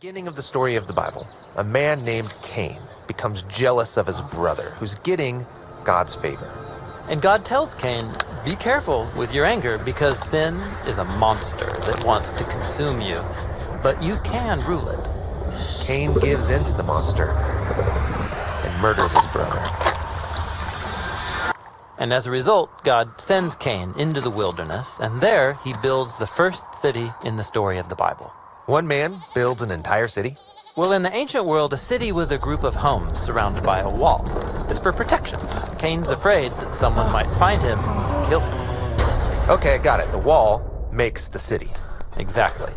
beginning of the story of the Bible, a man named Cain becomes jealous of his brother, who's getting God's favor. And God tells Cain, be careful with your anger because sin is a monster that wants to consume you, but you can rule it. Cain gives in to the monster and murders his brother. And as a result, God sends Cain into the wilderness, and there he builds the first city in the story of the Bible. One man builds an entire city? Well, in the ancient world, a city was a group of homes surrounded by a wall. It's for protection. Cain's afraid that someone might find him and kill him. Okay, got it. The wall makes the city. Exactly.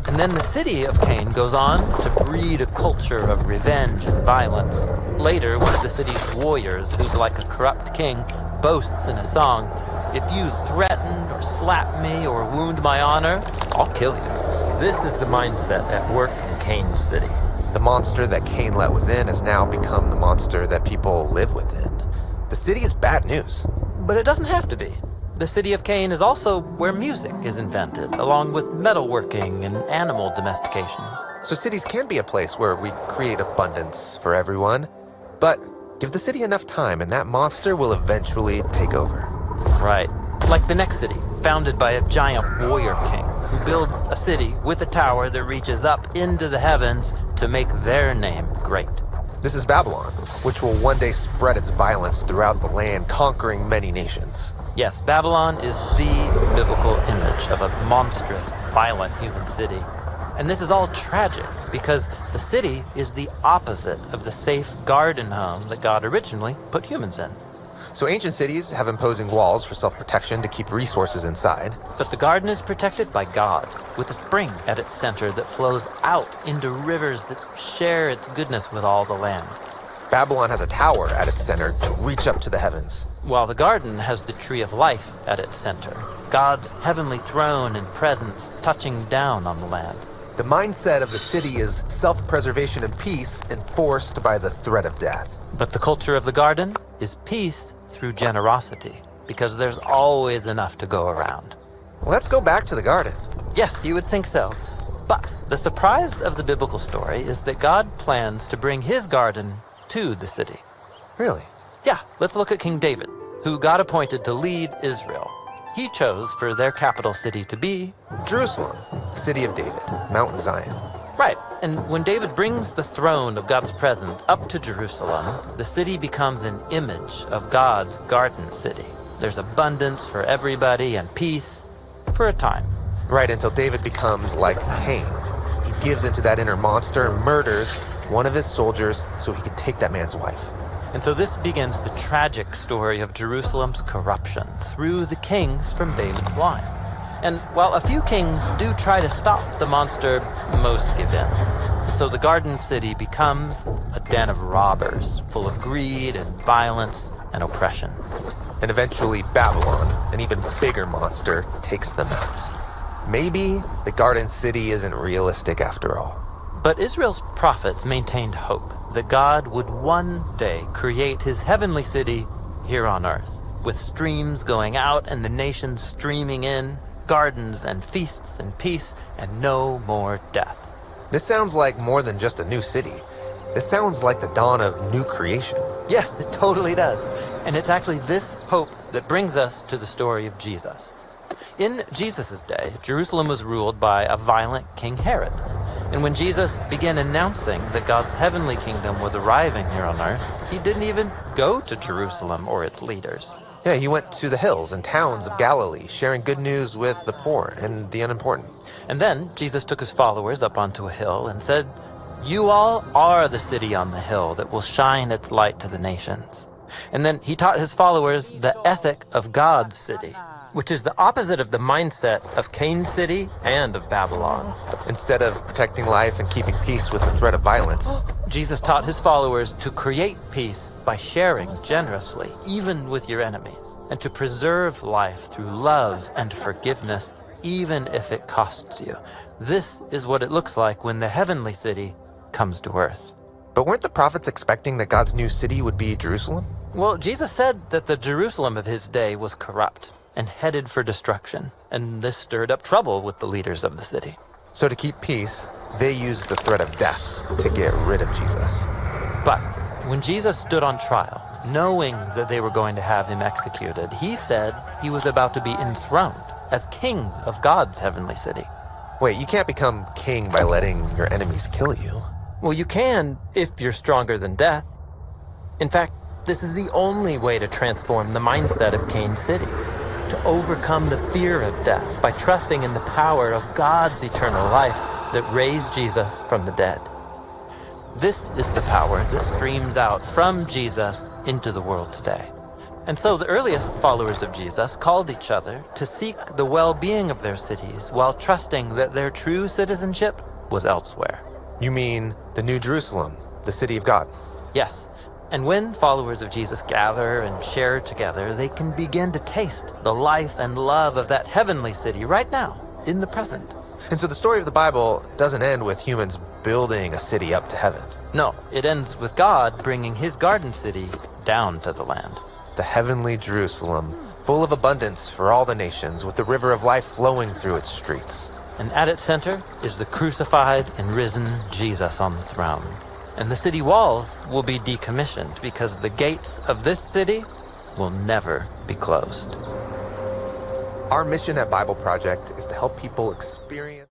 And then the city of Cain goes on to breed a culture of revenge and violence. Later, one of the city's warriors, who's like a corrupt king, boasts in a song, "If you threaten or slap me or wound my honor, I'll kill you." This is the mindset at work in Cain's city. The monster that Cain let within has now become the monster that people live within. The city is bad news. But it doesn't have to be. The city of Cain is also where music is invented, along with metalworking and animal domestication. So cities can be a place where we create abundance for everyone, but give the city enough time and that monster will eventually take over. Right. Like the next city, founded by a giant warrior king, who builds a city with a tower that reaches up into the heavens to make their name great. This is Babylon, which will one day spread its violence throughout the land, conquering many nations. Yes, Babylon is the biblical image of a monstrous, violent human city. And this is all tragic because the city is the opposite of the safe garden home that God originally put humans in. So ancient cities have imposing walls for self-protection to keep resources inside. But the garden is protected by God, with a spring at its center that flows out into rivers that share its goodness with all the land. Babylon has a tower at its center to reach up to the heavens. While the garden has the tree of life at its center, God's heavenly throne and presence touching down on the land. The mindset of the city is self-preservation and peace enforced by the threat of death. But the culture of the garden is peace through generosity, because there's always enough to go around. Let's go back to the garden. Yes, you would think so. But the surprise of the biblical story is that God plans to bring his garden to the city. Really? Yeah, let's look at King David, who God appointed to lead Israel. He chose for their capital city to be Jerusalem, the city of David, Mount Zion. Right, and when David brings the throne of God's presence up to Jerusalem, the city becomes an image of God's garden city. There's abundance for everybody and peace for a time. Right, until David becomes like Cain. He gives into that inner monster and murders one of his soldiers so he can take that man's wife. And so this begins the tragic story of Jerusalem's corruption through the kings from David's line. And while a few kings do try to stop the monster, most give in. And so the garden city becomes a den of robbers, full of greed and violence and oppression. And eventually Babylon, an even bigger monster, takes them out. Maybe the garden city isn't realistic after all. But Israel's prophets maintained hope that God would one day create his heavenly city here on earth, with streams going out and the nations streaming in, gardens and feasts and peace, and no more death. This sounds like more than just a new city. This sounds like the dawn of new creation. Yes, it totally does. And it's actually this hope that brings us to the story of Jesus. In Jesus' day, Jerusalem was ruled by a violent King Herod. And when Jesus began announcing that God's heavenly kingdom was arriving here on earth, he didn't even go to Jerusalem or its leaders. Yeah, he went to the hills and towns of Galilee, sharing good news with the poor and the unimportant. And then Jesus took his followers up onto a hill and said, "You all are the city on the hill that will shine its light to the nations." And then he taught his followers the ethic of God's city, which is the opposite of the mindset of Cain's city and of Babylon. Instead of protecting life and keeping peace with the threat of violence, Jesus taught his followers to create peace by sharing generously, even with your enemies, and to preserve life through love and forgiveness, even if it costs you. This is what it looks like when the heavenly city comes to earth. But weren't the prophets expecting that God's new city would be Jerusalem? Well, Jesus said that the Jerusalem of his day was corrupt and headed for destruction, and this stirred up trouble with the leaders of the city. So to keep peace, they used the threat of death to get rid of Jesus. But when Jesus stood on trial, knowing that they were going to have him executed, he said he was about to be enthroned as king of God's heavenly city. Wait, you can't become king by letting your enemies kill you. Well, you can if you're stronger than death. In fact, this is the only way to transform the mindset of Cane City, to overcome the fear of death by trusting in the power of God's eternal life that raised Jesus from the dead. This is the power that streams out from Jesus into the world today. And so the earliest followers of Jesus called each other to seek the well-being of their cities while trusting that their true citizenship was elsewhere. You mean the New Jerusalem, the city of God? Yes, and when followers of Jesus gather and share together, they can begin to taste the life and love of that heavenly city right now, in the present. And so the story of the Bible doesn't end with humans building a city up to heaven. No, it ends with God bringing his garden city down to the land. The heavenly Jerusalem, full of abundance for all the nations, with the river of life flowing through its streets. And at its center is the crucified and risen Jesus on the throne. And the city walls will be decommissioned because the gates of this city will never be closed. Our mission at Bible Project is to help people experience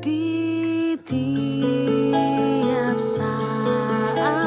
Di tiap saat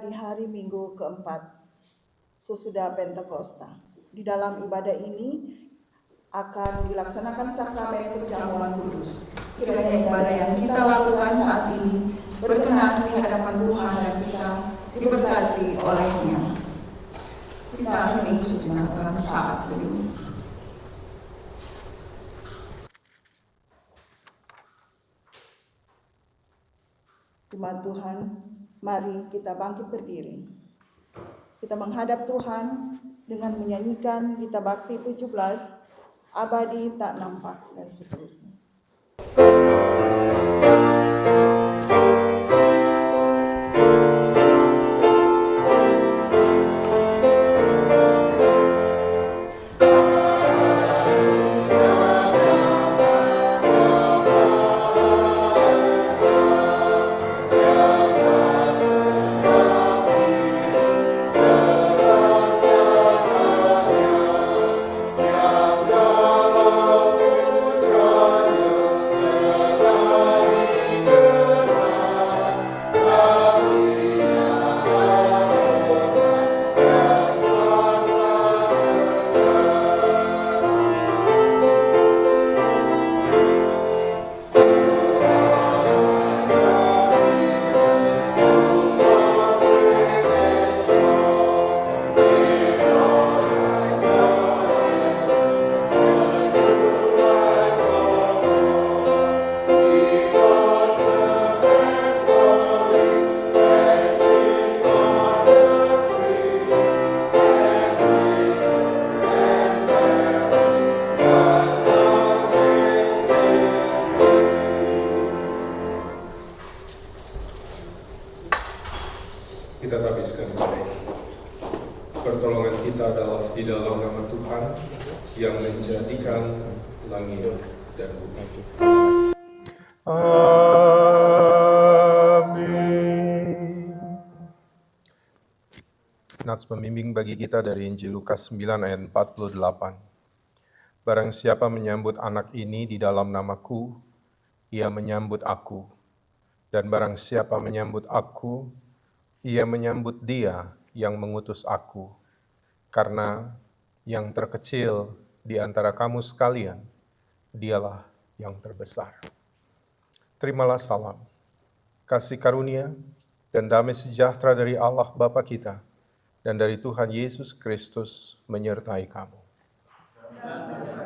di hari Minggu keempat sesudah Pentakosta. Di dalam ibadah ini akan dilaksanakan sakramen perjamuan kudus. Kiranya ibadah yang kita lakukan saat ini berkenan di hadapan Tuhan dan kita diberkati oleh-Nya. Kita akan mengisi dalam saat teduh. Jemaat Tuhan, mari kita bangkit berdiri. Kita menghadap Tuhan dengan menyanyikan Gita Bakti 17, Abadi Tak Nampak, dan seterusnya. Kita habiskan baik. Pertolongan kita adalah di dalam nama Tuhan yang menjadikan langit dan bumi. Amin. Nats pembimbing bagi kita dari Injil Lukas 9 ayat 48. Barang siapa menyambut anak ini di dalam namaku, ia menyambut aku. Dan barang siapa menyambut aku, ia menyambut Dia yang mengutus aku, karena yang terkecil di antara kamu sekalian, dialah yang terbesar. Terimalah salam, kasih karunia, dan damai sejahtera dari Allah Bapa kita, dan dari Tuhan Yesus Kristus menyertai kamu. Amen.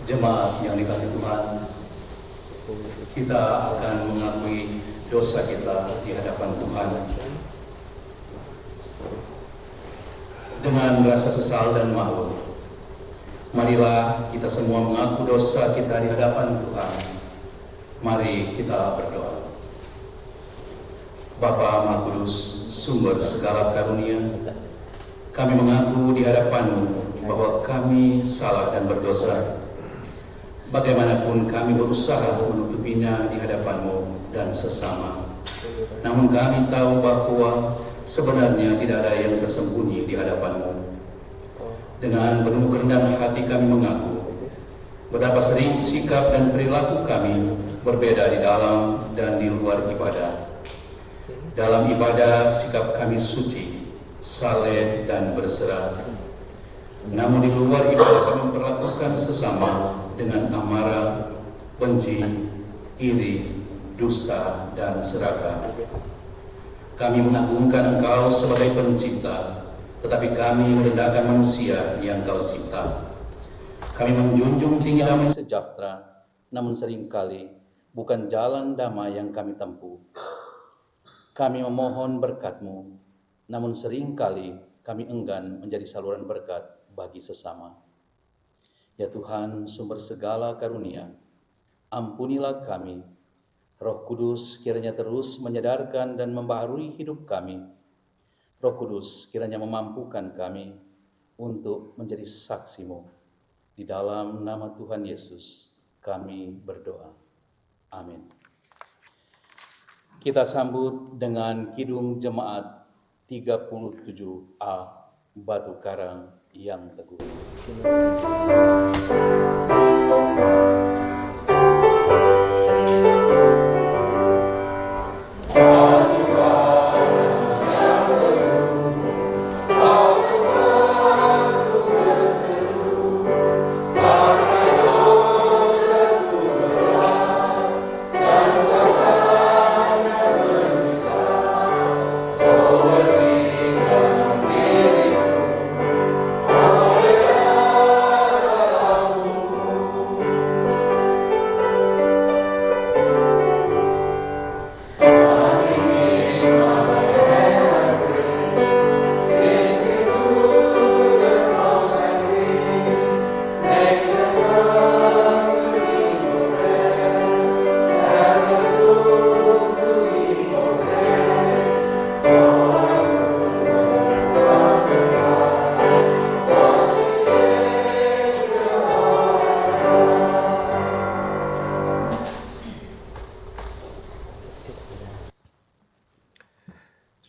Jemaat yang dikasihi Tuhan, kita akan mengakui dosa kita di hadapan Tuhan dengan rasa sesal dan malu. Marilah kita semua mengaku dosa kita di hadapan Tuhan. Mari kita berdoa. Bapa Maha Kudus, sumber segala karunia, kami mengaku di hadapan-Mu bahwa kami salah dan berdosa. Bagaimanapun kami berusaha menutupinya di hadapan-Mu dan sesama. Namun kami tahu bahwa sebenarnya tidak ada yang tersembunyi di hadapan-Mu. Dengan penuh kerendahan hati kami mengaku betapa sering sikap dan perilaku kami berbeda di dalam dan di luar ibadah. Dalam ibadah sikap kami suci, saleh dan berserah. Namun di luar ibadah kami memperlakukan sesama dengan amarah, benci, iri, dusta, dan serakah. Kami mengagungkan Engkau sebagai pencipta, tetapi kami merendahkan manusia yang Engkau cipta. Kami menjunjung tinggi damai sejahtera, namun seringkali bukan jalan damai yang kami tempuh. Kami memohon berkat-Mu, namun seringkali kami enggan menjadi saluran berkat bagi sesama. Ya Tuhan, sumber segala karunia, ampunilah kami. Roh Kudus kiranya terus menyadarkan dan membaharui hidup kami. Roh Kudus kiranya memampukan kami untuk menjadi saksi-Mu. Di dalam nama Tuhan Yesus kami berdoa. Amin. Kita sambut dengan Kidung Jemaat 37A, Batu Karang yang Teguh.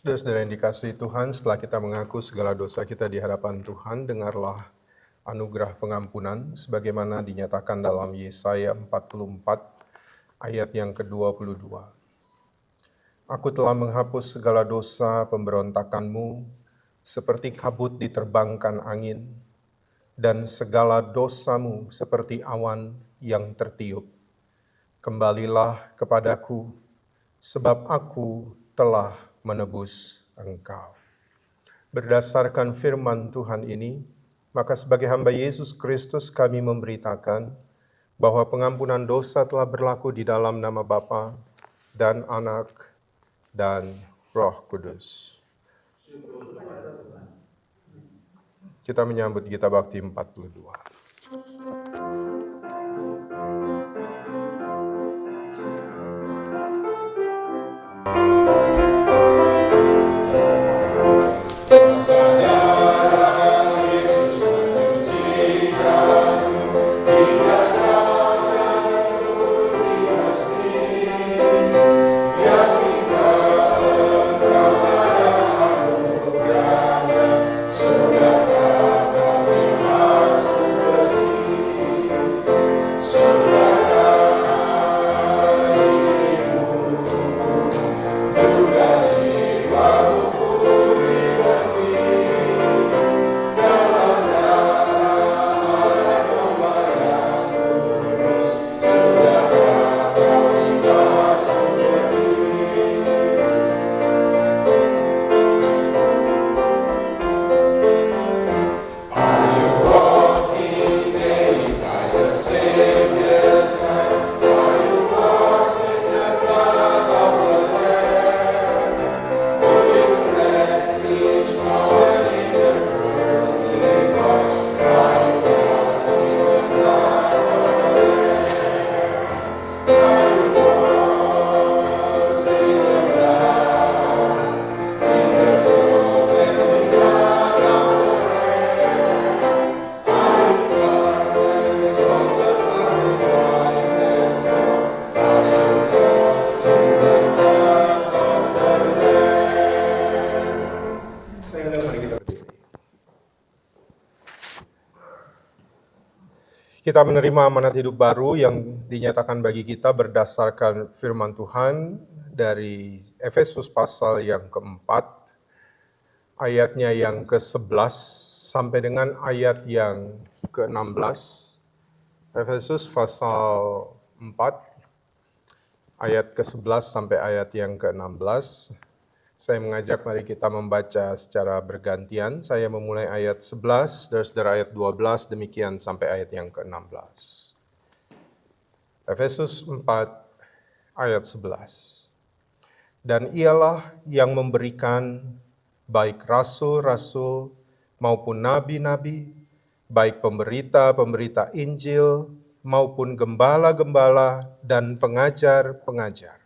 Saudara-saudara yang dikasihi Tuhan, setelah kita mengaku segala dosa kita di hadapan Tuhan, dengarlah anugerah pengampunan sebagaimana dinyatakan dalam Yesaya 44 ayat yang ke-22. Aku telah menghapus segala dosa pemberontakanmu seperti kabut diterbangkan angin, dan segala dosamu seperti awan yang tertiup. Kembalilah kepadaku, sebab aku telah menebus engkau. Berdasarkan firman Tuhan ini, maka sebagai hamba Yesus Kristus kami memberitakan bahwa pengampunan dosa telah berlaku di dalam nama Bapa dan Anak dan Roh Kudus. Kita menyambut Gita Bakti 42. Surga Saya undang mari kita berdiri. Kita menerima amanat hidup baru yang dinyatakan bagi kita berdasarkan firman Tuhan dari Efesus pasal yang keempat, ayatnya yang ke-11 sampai dengan ayat yang ke-16. Efesus pasal 4, ayat ke-11 sampai ayat yang ke-16. Saya mengajak mari kita membaca secara bergantian. Saya memulai ayat 11, saudara ayat 12, demikian sampai ayat yang ke-16. Efesus 4, ayat 11. Dan ialah yang memberikan baik rasul-rasul maupun nabi-nabi, baik pemberita-pemberita Injil maupun gembala-gembala dan pengajar-pengajar.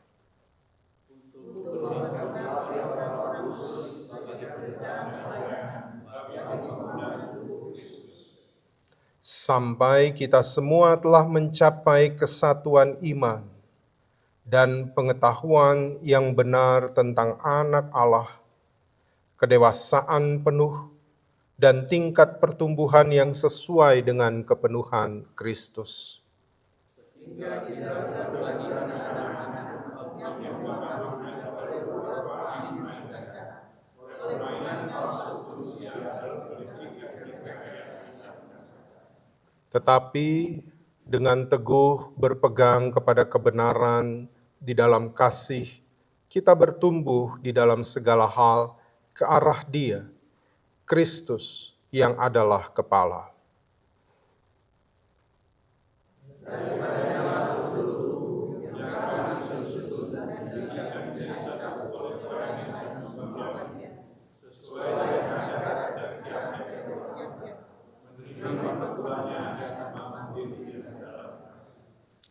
Sampai kita semua telah mencapai kesatuan iman dan pengetahuan yang benar tentang anak Allah, kedewasaan penuh dan tingkat pertumbuhan yang sesuai dengan kepenuhan Kristus. Tetapi dengan teguh berpegang kepada kebenaran di dalam kasih, kita bertumbuh di dalam segala hal ke arah Dia, Kristus yang adalah kepala.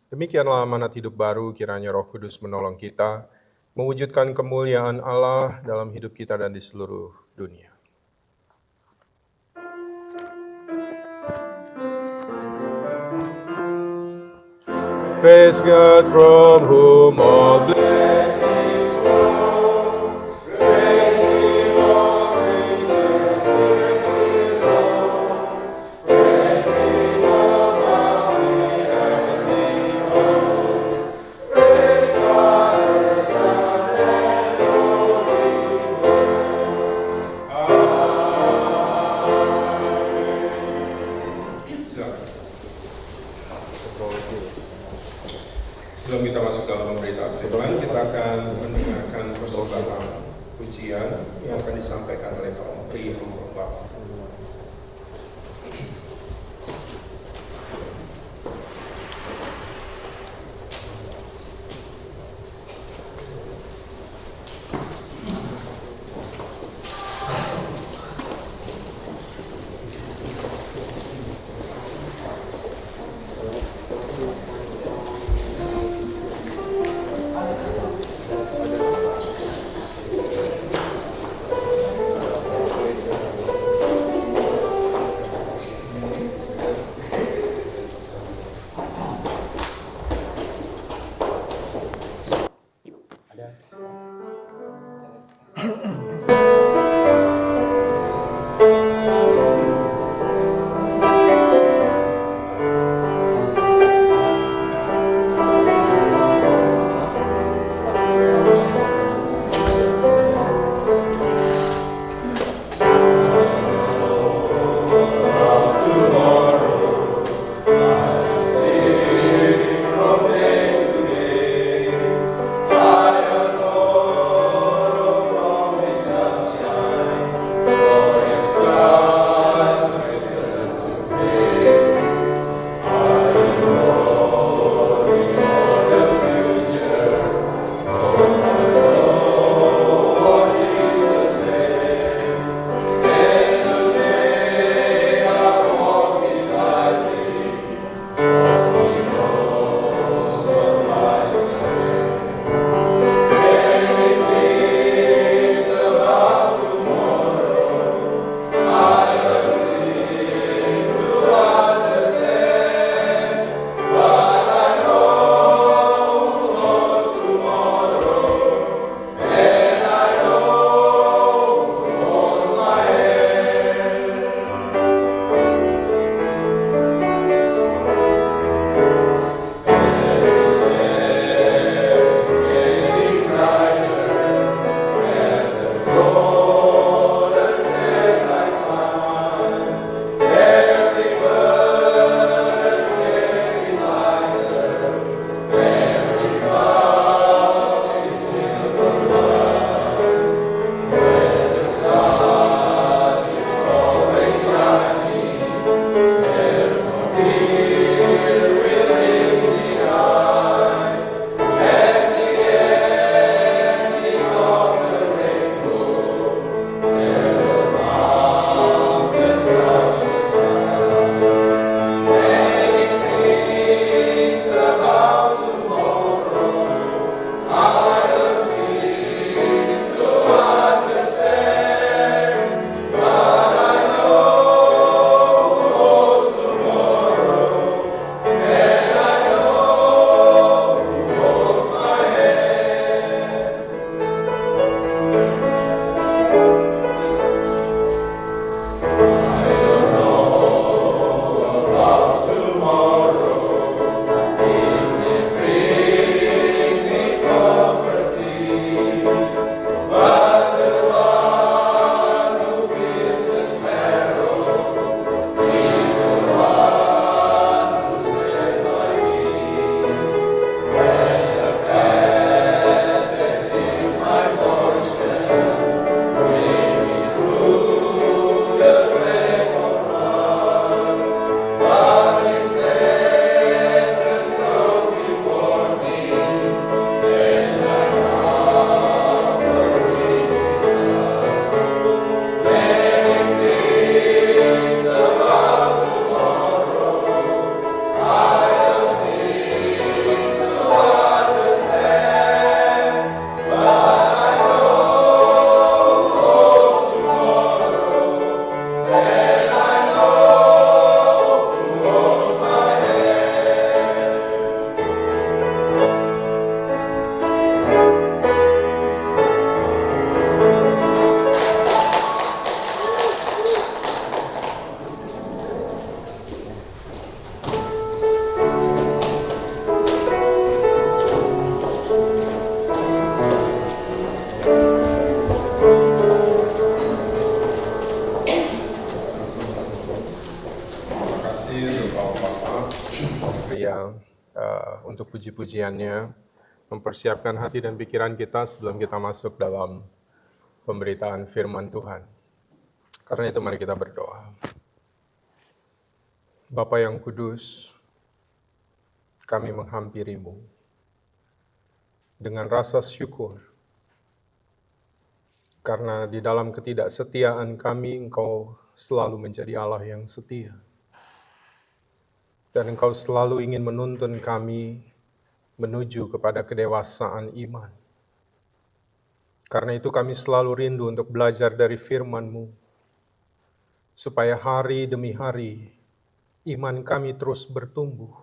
Demikianlah amanat hidup baru, kiranya Roh Kudus menolong kita mewujudkan kemuliaan Allah dalam hidup kita dan di seluruh dunia. Praise God from whom all blessings flow. Praise Him, all creatures here below. Praise Him above the heavenly hosts. Praise Father, Son, and Holy Ghost. Amen. Silakan. Sebelum kita masuk dalam pemberitaan firman, kita akan Saya untuk puji-pujiannya, mempersiapkan hati dan pikiran kita sebelum kita masuk dalam pemberitaan firman Tuhan. Karena itu mari kita berdoa. Bapa yang kudus, kami menghampirimu dengan rasa syukur, karena di dalam ketidaksetiaan kami, Engkau selalu menjadi Allah yang setia. Dan Engkau selalu ingin menuntun kami menuju kepada kedewasaan iman. Karena itu kami selalu rindu untuk belajar dari firman-Mu, supaya hari demi hari iman kami terus bertumbuh,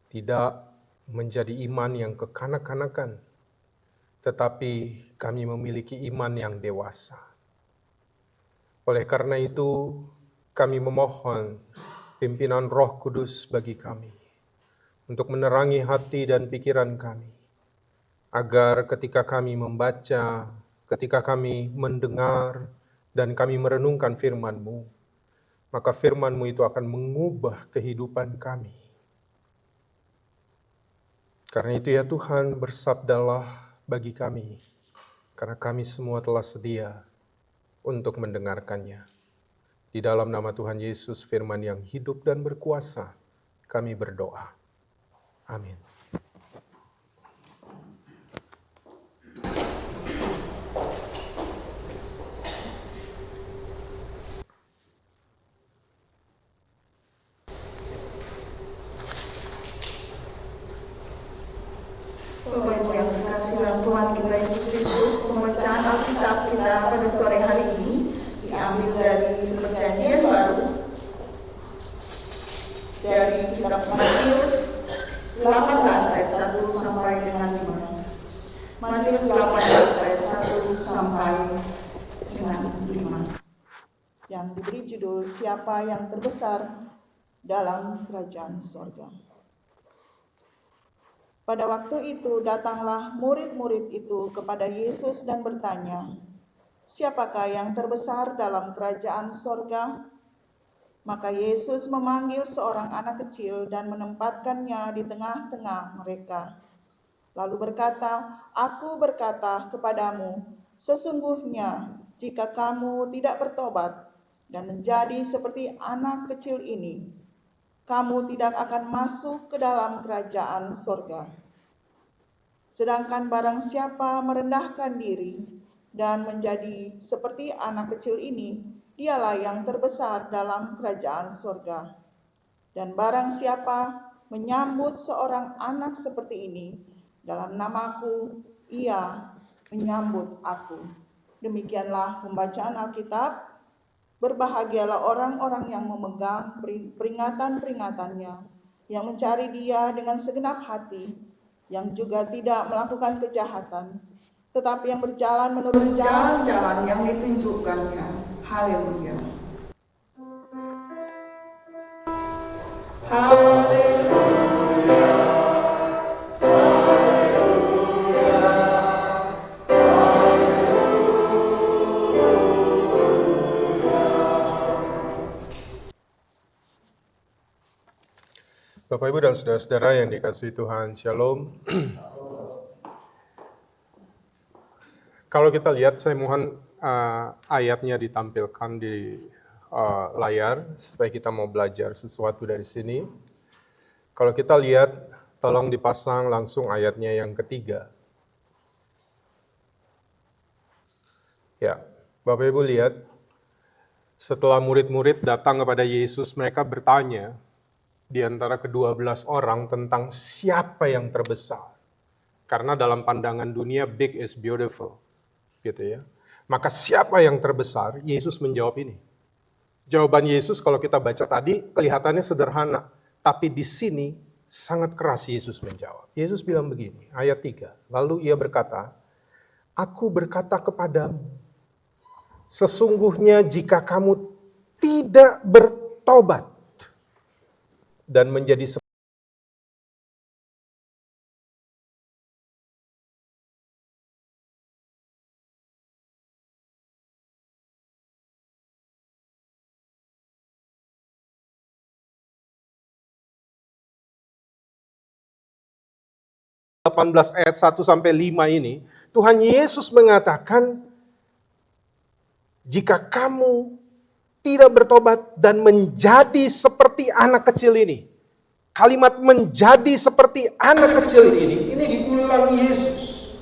tidak menjadi iman yang kekanak-kanakan, tetapi kami memiliki iman yang dewasa. Oleh karena itu, kami memohon pimpinan Roh Kudus bagi kami, untuk menerangi hati dan pikiran kami, agar ketika kami membaca, ketika kami mendengar, dan kami merenungkan firman-Mu, maka firman-Mu itu akan mengubah kehidupan kami. Karena itu ya Tuhan, bersabdalah bagi kami, karena kami semua telah sedia untuk mendengarkannya. Di dalam nama Tuhan Yesus, firman yang hidup dan berkuasa, kami berdoa. Amin. Bapak Ibu yang dikasihi dalam Tuhan kita Yesus Kristus, pembacaan Alkitab kita pada sore hari ini diambil dari Perjanjian Baru, dari kitab Matius 18 ayat 1 sampai dengan 5. Matius 18 ayat 1 sampai dengan 5. Yang diberi judul Siapa yang terbesar dalam kerajaan sorga. Pada waktu itu datanglah murid-murid itu kepada Yesus dan bertanya, "Siapakah yang terbesar dalam kerajaan sorga?" Maka Yesus memanggil seorang anak kecil dan menempatkannya di tengah-tengah mereka. Lalu berkata, "Aku berkata kepadamu, sesungguhnya jika kamu tidak bertobat dan menjadi seperti anak kecil ini, kamu tidak akan masuk ke dalam kerajaan sorga. Sedangkan barang siapa merendahkan diri dan menjadi seperti anak kecil ini, dialah yang terbesar dalam kerajaan sorga. Dan barang siapa menyambut seorang anak seperti ini dalam namaku, ia menyambut aku." Demikianlah pembacaan Alkitab. Berbahagialah orang-orang yang memegang peringatan-peringatannya, yang mencari Dia dengan segenap hati, yang juga tidak melakukan kejahatan, tetapi yang berjalan menurut jalan-jalan yang ditunjukkannya. Haleluya. Haleluya. Bapak, Ibu, dan saudara-saudara yang dikasihi Tuhan, Shalom. Kalau kita lihat, saya mohon ayatnya ditampilkan di layar, supaya kita mau belajar sesuatu dari sini. Kalau kita lihat, tolong dipasang langsung ayatnya yang ketiga. Ya, Bapak Ibu lihat, setelah murid-murid datang kepada Yesus, mereka bertanya di antara ke-12 orang tentang siapa yang terbesar. Karena dalam pandangan dunia, big is beautiful. Gitu ya. Maka siapa yang terbesar? Yesus menjawab ini. Jawaban Yesus kalau kita baca tadi kelihatannya sederhana, tapi di sini sangat keras Yesus menjawab. Yesus bilang begini, ayat 3. Lalu ia berkata, "Aku berkata kepadamu, sesungguhnya jika kamu tidak bertobat dan menjadi 18 ayat 1 sampai 5 ini, Tuhan Yesus mengatakan, jika kamu tidak bertobat dan menjadi seperti anak kecil ini. Kalimat menjadi seperti anak kecil ini diulang Yesus.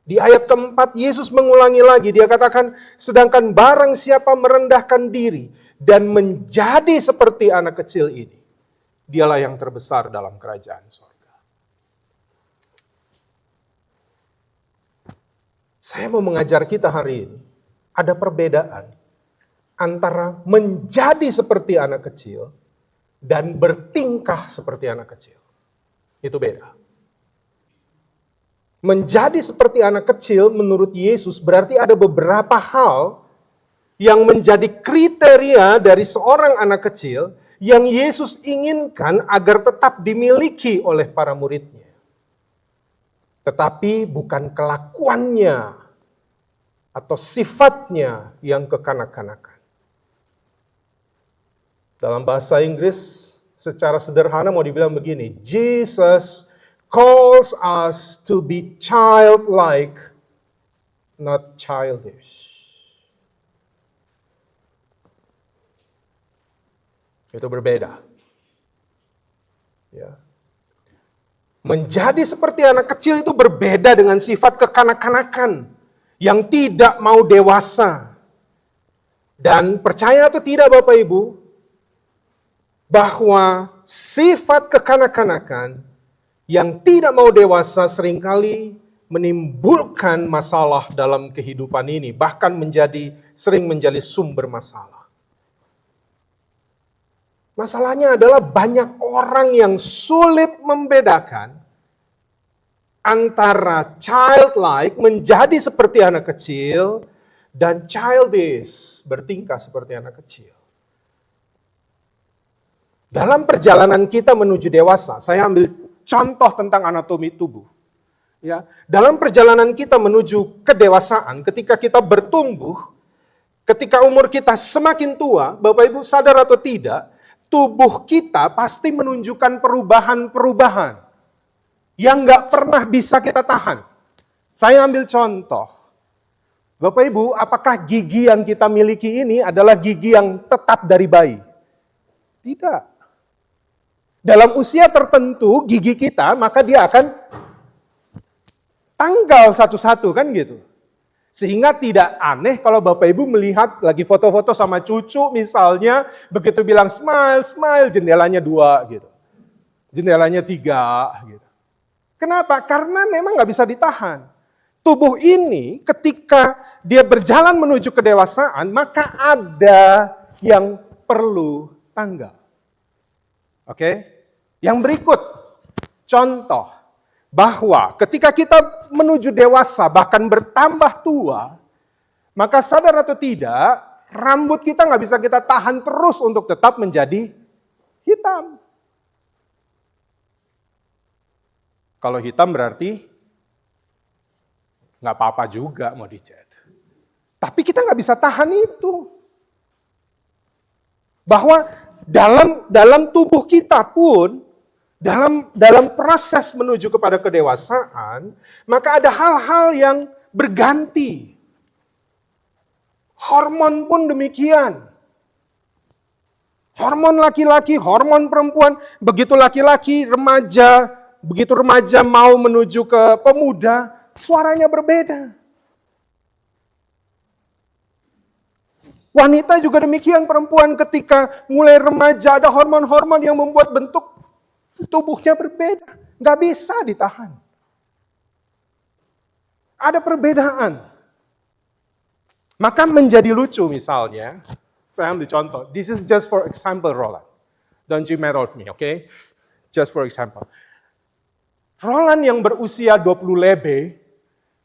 Di ayat keempat, Yesus mengulangi lagi. Dia katakan, sedangkan barang siapa merendahkan diri dan menjadi seperti anak kecil ini, dialah yang terbesar dalam kerajaan sorga. Saya mau mengajar kita hari ini, ada perbedaan antara menjadi seperti anak kecil dan bertingkah seperti anak kecil. Itu beda. Menjadi seperti anak kecil menurut Yesus berarti ada beberapa hal yang menjadi kriteria dari seorang anak kecil yang Yesus inginkan agar tetap dimiliki oleh para muridnya. Tetapi bukan kelakuannya atau sifatnya yang kekanak-kanakan. Dalam bahasa Inggris secara sederhana mau dibilang begini, Jesus calls us to be childlike, not childish. Itu berbeda. Ya. Menjadi seperti anak kecil itu berbeda dengan sifat kekanak-kanakan yang tidak mau dewasa. Dan percaya atau tidak Bapak Ibu, bahwa sifat kekanak-kanakan yang tidak mau dewasa seringkali menimbulkan masalah dalam kehidupan ini, bahkan sering menjadi sumber masalah. Masalahnya adalah banyak orang yang sulit membedakan antara childlike, menjadi seperti anak kecil, dan childish, bertingkah seperti anak kecil. Dalam perjalanan kita menuju dewasa, saya ambil contoh tentang anatomi tubuh. Ya, dalam perjalanan kita menuju kedewasaan, ketika kita bertumbuh, ketika umur kita semakin tua, Bapak Ibu sadar atau tidak, tubuh kita pasti menunjukkan perubahan-perubahan yang nggak pernah bisa kita tahan. Saya ambil contoh. Bapak Ibu, apakah gigi yang kita miliki ini adalah gigi yang tetap dari bayi? Tidak. Dalam usia tertentu gigi kita, maka dia akan tanggal satu-satu kan gitu. Sehingga tidak aneh kalau Bapak Ibu melihat lagi foto-foto sama cucu misalnya, begitu bilang smile, smile, jendelanya 2 gitu. Jendelanya 3 gitu. Kenapa? Karena memang nggak bisa ditahan. Tubuh ini ketika dia berjalan menuju kedewasaan, maka ada yang perlu tanggal. Oke? Yang berikut, contoh bahwa ketika kita menuju dewasa, bahkan bertambah tua, maka sadar atau tidak, rambut kita nggak bisa kita tahan terus untuk tetap menjadi hitam. Kalau hitam berarti nggak apa-apa juga mau dicat. Tapi kita nggak bisa tahan itu. Bahwa dalam tubuh kita pun, dalam proses menuju kepada kedewasaan, maka ada hal-hal yang berganti. Hormon pun demikian. Hormon laki-laki, hormon perempuan, begitu laki-laki, remaja, begitu remaja mau menuju ke pemuda, suaranya berbeda. Wanita juga demikian, perempuan ketika mulai remaja ada hormon-hormon yang membuat bentuk tubuhnya berbeda. Nggak bisa ditahan. Ada perbedaan. Maka menjadi lucu misalnya, saya ambil contoh. This is just for example, Roland. Don't you mad of me, okay? Just for example. Roland yang berusia 20 lebih,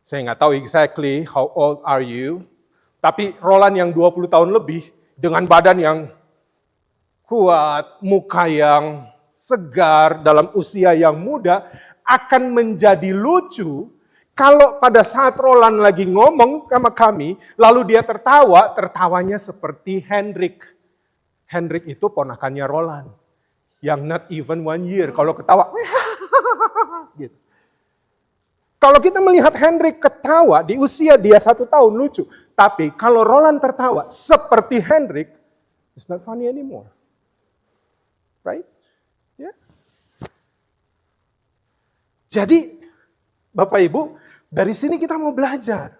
saya nggak tahu exactly how old are you, tapi Roland yang 20 tahun lebih, dengan badan yang kuat, muka yang segar, dalam usia yang muda, akan menjadi lucu kalau pada saat Roland lagi ngomong sama kami, lalu dia tertawa, tertawanya seperti Hendrik. Hendrik itu ponakannya Roland, yang not even 1 year. Kalau ketawa, gitu. Kalau kita melihat Hendrik ketawa di usia dia 1 tahun, lucu. Tapi kalau Roland tertawa seperti Hendrik, it's not funny anymore. Right? Ya. Jadi, Bapak Ibu, dari sini kita mau belajar.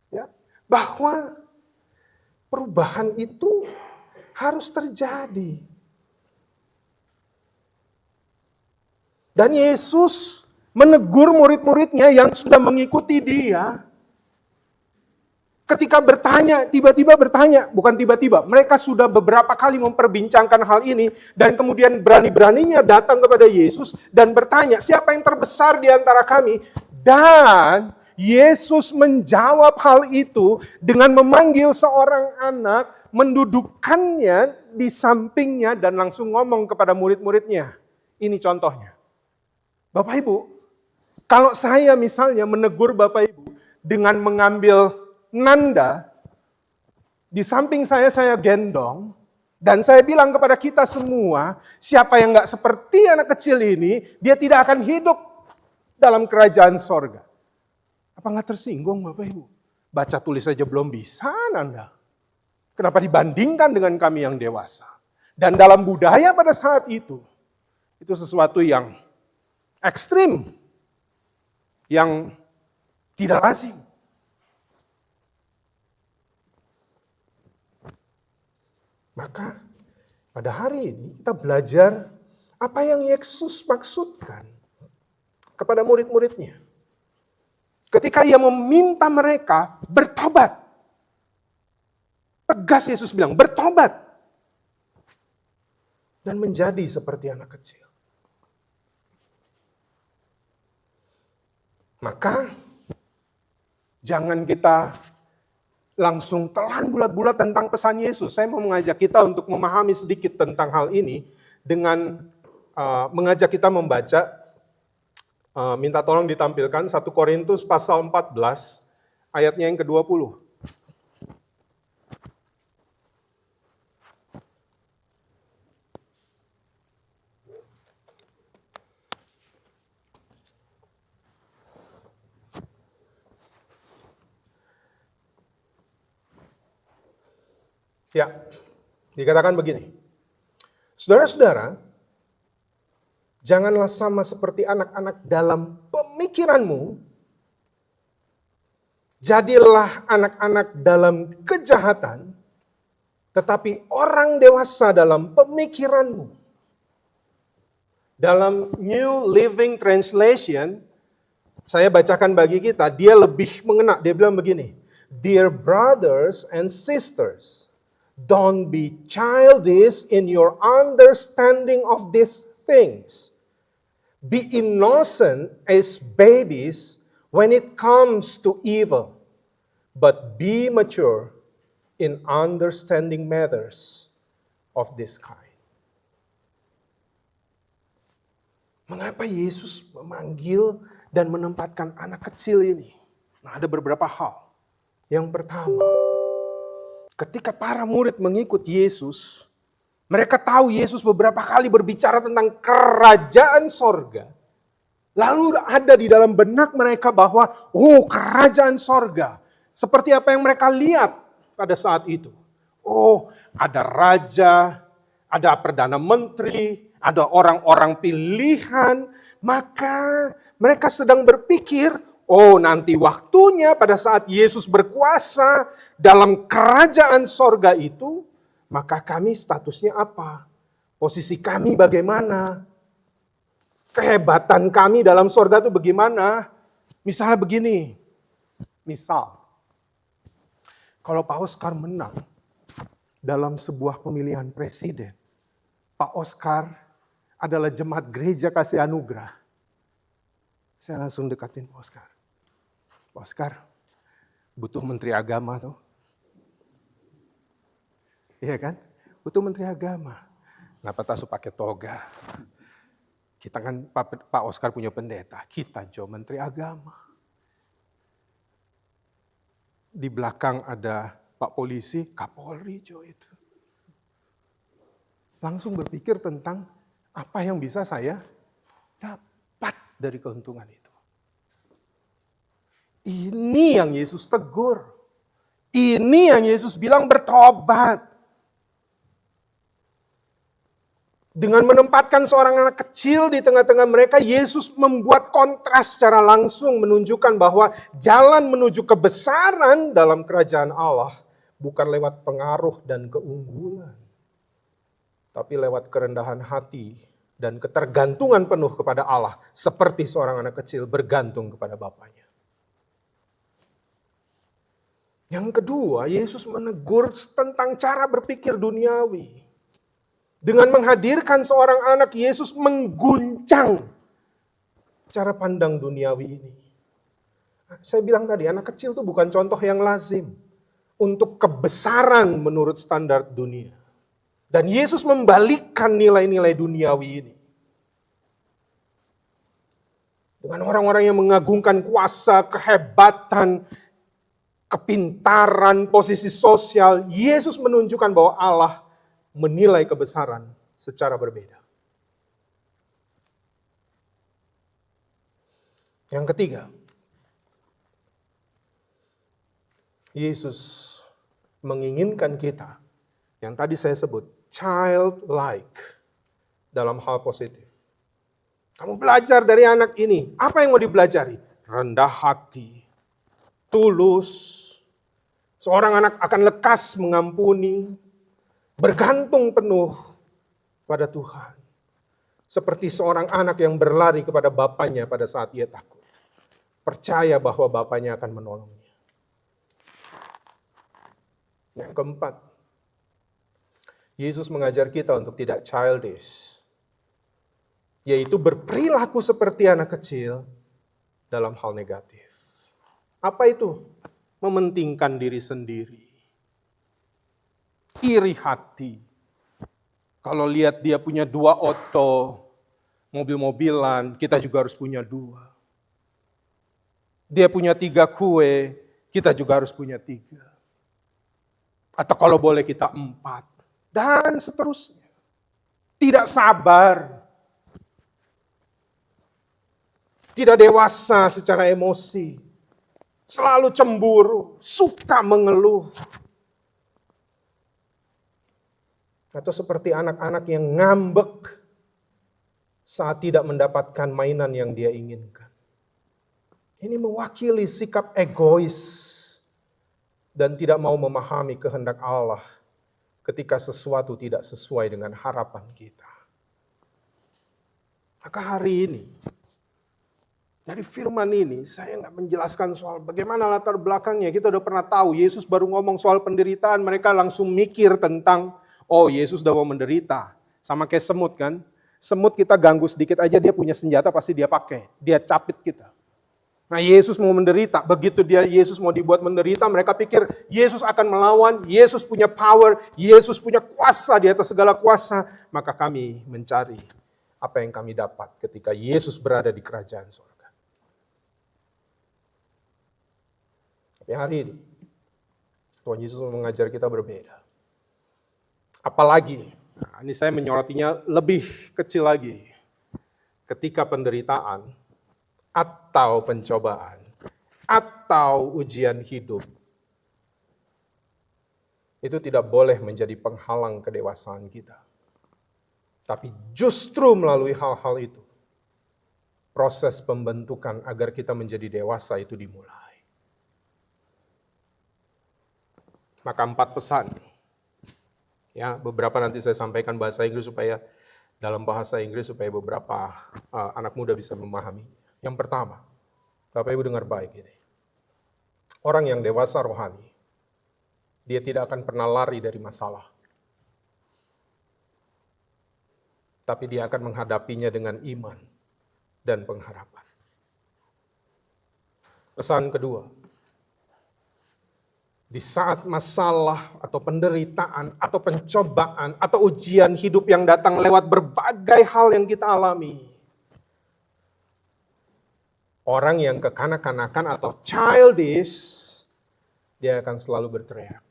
Ya, bahwa perubahan itu harus terjadi. Dan Yesus menegur murid-muridnya yang sudah mengikuti dia. Ketika bertanya, tiba-tiba bertanya, bukan tiba-tiba, mereka sudah beberapa kali memperbincangkan hal ini, dan kemudian berani-beraninya datang kepada Yesus dan bertanya, siapa yang terbesar di antara kami? Dan Yesus menjawab hal itu dengan memanggil seorang anak, mendudukkannya di sampingnya, dan langsung ngomong kepada murid-muridnya. Ini contohnya. Bapak Ibu, kalau saya misalnya menegur Bapak Ibu dengan mengambil nanda, di samping saya gendong, dan saya bilang kepada kita semua, siapa yang gak seperti anak kecil ini, dia tidak akan hidup dalam kerajaan sorga. Apa gak tersinggung Bapak Ibu? Baca tulis saja belum bisa Nanda. Kenapa dibandingkan dengan kami yang dewasa? Dan dalam budaya pada saat itu sesuatu yang ekstrim, yang tidak lazim. Maka pada hari ini kita belajar apa yang Yesus maksudkan kepada murid-muridnya. Ketika ia meminta mereka bertobat. Tegas Yesus bilang, bertobat. Dan menjadi seperti anak kecil. Maka jangan kita langsung telan bulat-bulat tentang pesan Yesus. Saya mau mengajak kita untuk memahami sedikit tentang hal ini dengan mengajak kita membaca, minta tolong ditampilkan 1 Korintus pasal 14 ayatnya yang ke-20. Ya, dikatakan begini. Saudara-saudara, janganlah sama seperti anak-anak dalam pemikiranmu. Jadilah anak-anak dalam kejahatan, tetapi orang dewasa dalam pemikiranmu. Dalam New Living Translation, saya bacakan bagi kita, dia lebih mengena. Dia bilang begini, Dear brothers and sisters, don't be childish in your understanding of these things. Be innocent as babies when it comes to evil, but be mature in understanding matters of this kind. Mengapa Yesus memanggil dan menempatkan anak kecil ini? Nah, ada beberapa hal. Yang pertama, ketika para murid mengikut Yesus, mereka tahu Yesus beberapa kali berbicara tentang kerajaan sorga. Lalu ada di dalam benak mereka bahwa, kerajaan sorga. Seperti apa yang mereka lihat pada saat itu. Ada raja, ada perdana menteri, ada orang-orang pilihan. Maka mereka sedang berpikir, nanti waktunya pada saat Yesus berkuasa dalam kerajaan sorga itu, maka kami statusnya apa? Posisi kami bagaimana? Kehebatan kami dalam sorga itu bagaimana? Misalnya begini, kalau Pak Oscar menang dalam sebuah pemilihan presiden, Pak Oscar adalah jemaat gereja kasih anugerah. Saya langsung dekatin Pak Oscar. Pak Oscar, butuh menteri agama tuh. Iya kan? Butuh menteri agama. Kenapa tak pakai toga? Kita kan, Pak Oscar punya pendeta. Kita menteri agama. Di belakang ada Pak Polisi, Kapolri itu. Langsung berpikir tentang apa yang bisa saya dapat dari keuntungan itu. Ini yang Yesus tegur. Ini yang Yesus bilang bertobat. Dengan menempatkan seorang anak kecil di tengah-tengah mereka, Yesus membuat kontras secara langsung menunjukkan bahwa jalan menuju kebesaran dalam kerajaan Allah bukan lewat pengaruh dan keunggulan, tapi lewat kerendahan hati dan ketergantungan penuh kepada Allah, seperti seorang anak kecil bergantung kepada Bapaknya. Yang kedua, Yesus menegur tentang cara berpikir duniawi. Dengan menghadirkan seorang anak, Yesus mengguncang cara pandang duniawi ini. Saya bilang tadi, anak kecil itu bukan contoh yang lazim untuk kebesaran menurut standar dunia. Dan Yesus membalikkan nilai-nilai duniawi ini. Dengan orang-orang yang mengagungkan kuasa, kehebatan, kepintaran, posisi sosial, Yesus menunjukkan bahwa Allah menilai kebesaran secara berbeda. Yang ketiga, Yesus menginginkan kita, yang tadi saya sebut, childlike dalam hal positif. Kamu belajar dari anak ini, apa yang mau dipelajari? Rendah hati, tulus, seorang anak akan lekas mengampuni, bergantung penuh pada Tuhan. Seperti seorang anak yang berlari kepada bapaknya pada saat ia takut. Percaya bahwa bapaknya akan menolongnya. Yang keempat, Yesus mengajar kita untuk tidak childish. Yaitu berperilaku seperti anak kecil dalam hal negatif. Apa itu? Mementingkan diri sendiri. Iri hati. Kalau lihat dia punya 2 oto, mobil-mobilan, kita juga harus punya 2. Dia punya 3 kue, kita juga harus punya 3. Atau kalau boleh kita 4. Dan seterusnya. Tidak sabar. Tidak dewasa secara emosi. Selalu cemburu, suka mengeluh. Atau seperti anak-anak yang ngambek saat tidak mendapatkan mainan yang dia inginkan. Ini mewakili sikap egois dan tidak mau memahami kehendak Allah ketika sesuatu tidak sesuai dengan harapan kita. Maka hari ini, dari firman ini, saya nggak menjelaskan soal bagaimana latar belakangnya. Kita udah pernah tahu, Yesus baru ngomong soal penderitaan, mereka langsung mikir tentang, oh Yesus udah mau menderita. Sama kayak semut kan. Semut kita ganggu sedikit aja, dia punya senjata pasti dia pakai. Dia capit kita. Nah Yesus mau menderita, begitu Yesus mau dibuat menderita, mereka pikir Yesus akan melawan, Yesus punya power, Yesus punya kuasa di atas segala kuasa. Maka kami mencari apa yang kami dapat ketika Yesus berada di kerajaan surga. Tapi hari ini, Tuhan Yesus mengajar kita berbeda. Apalagi, nah ini saya menyorotinya lebih kecil lagi. Ketika penderitaan, atau pencobaan, atau ujian hidup, itu tidak boleh menjadi penghalang kedewasaan kita. Tapi justru melalui hal-hal itu, proses pembentukan agar kita menjadi dewasa itu dimulai. Maka 4 pesan. Ya, beberapa nanti saya sampaikan bahasa Inggris dalam bahasa Inggris supaya beberapa anak muda bisa memahami. Yang pertama, Bapak Ibu dengar baik ini. Orang yang dewasa rohani, dia tidak akan pernah lari dari masalah. Tapi dia akan menghadapinya dengan iman dan pengharapan. Pesan kedua, di saat masalah atau penderitaan atau pencobaan atau ujian hidup yang datang lewat berbagai hal yang kita alami, orang yang kekanak-kanakan atau childish, dia akan selalu berteriak,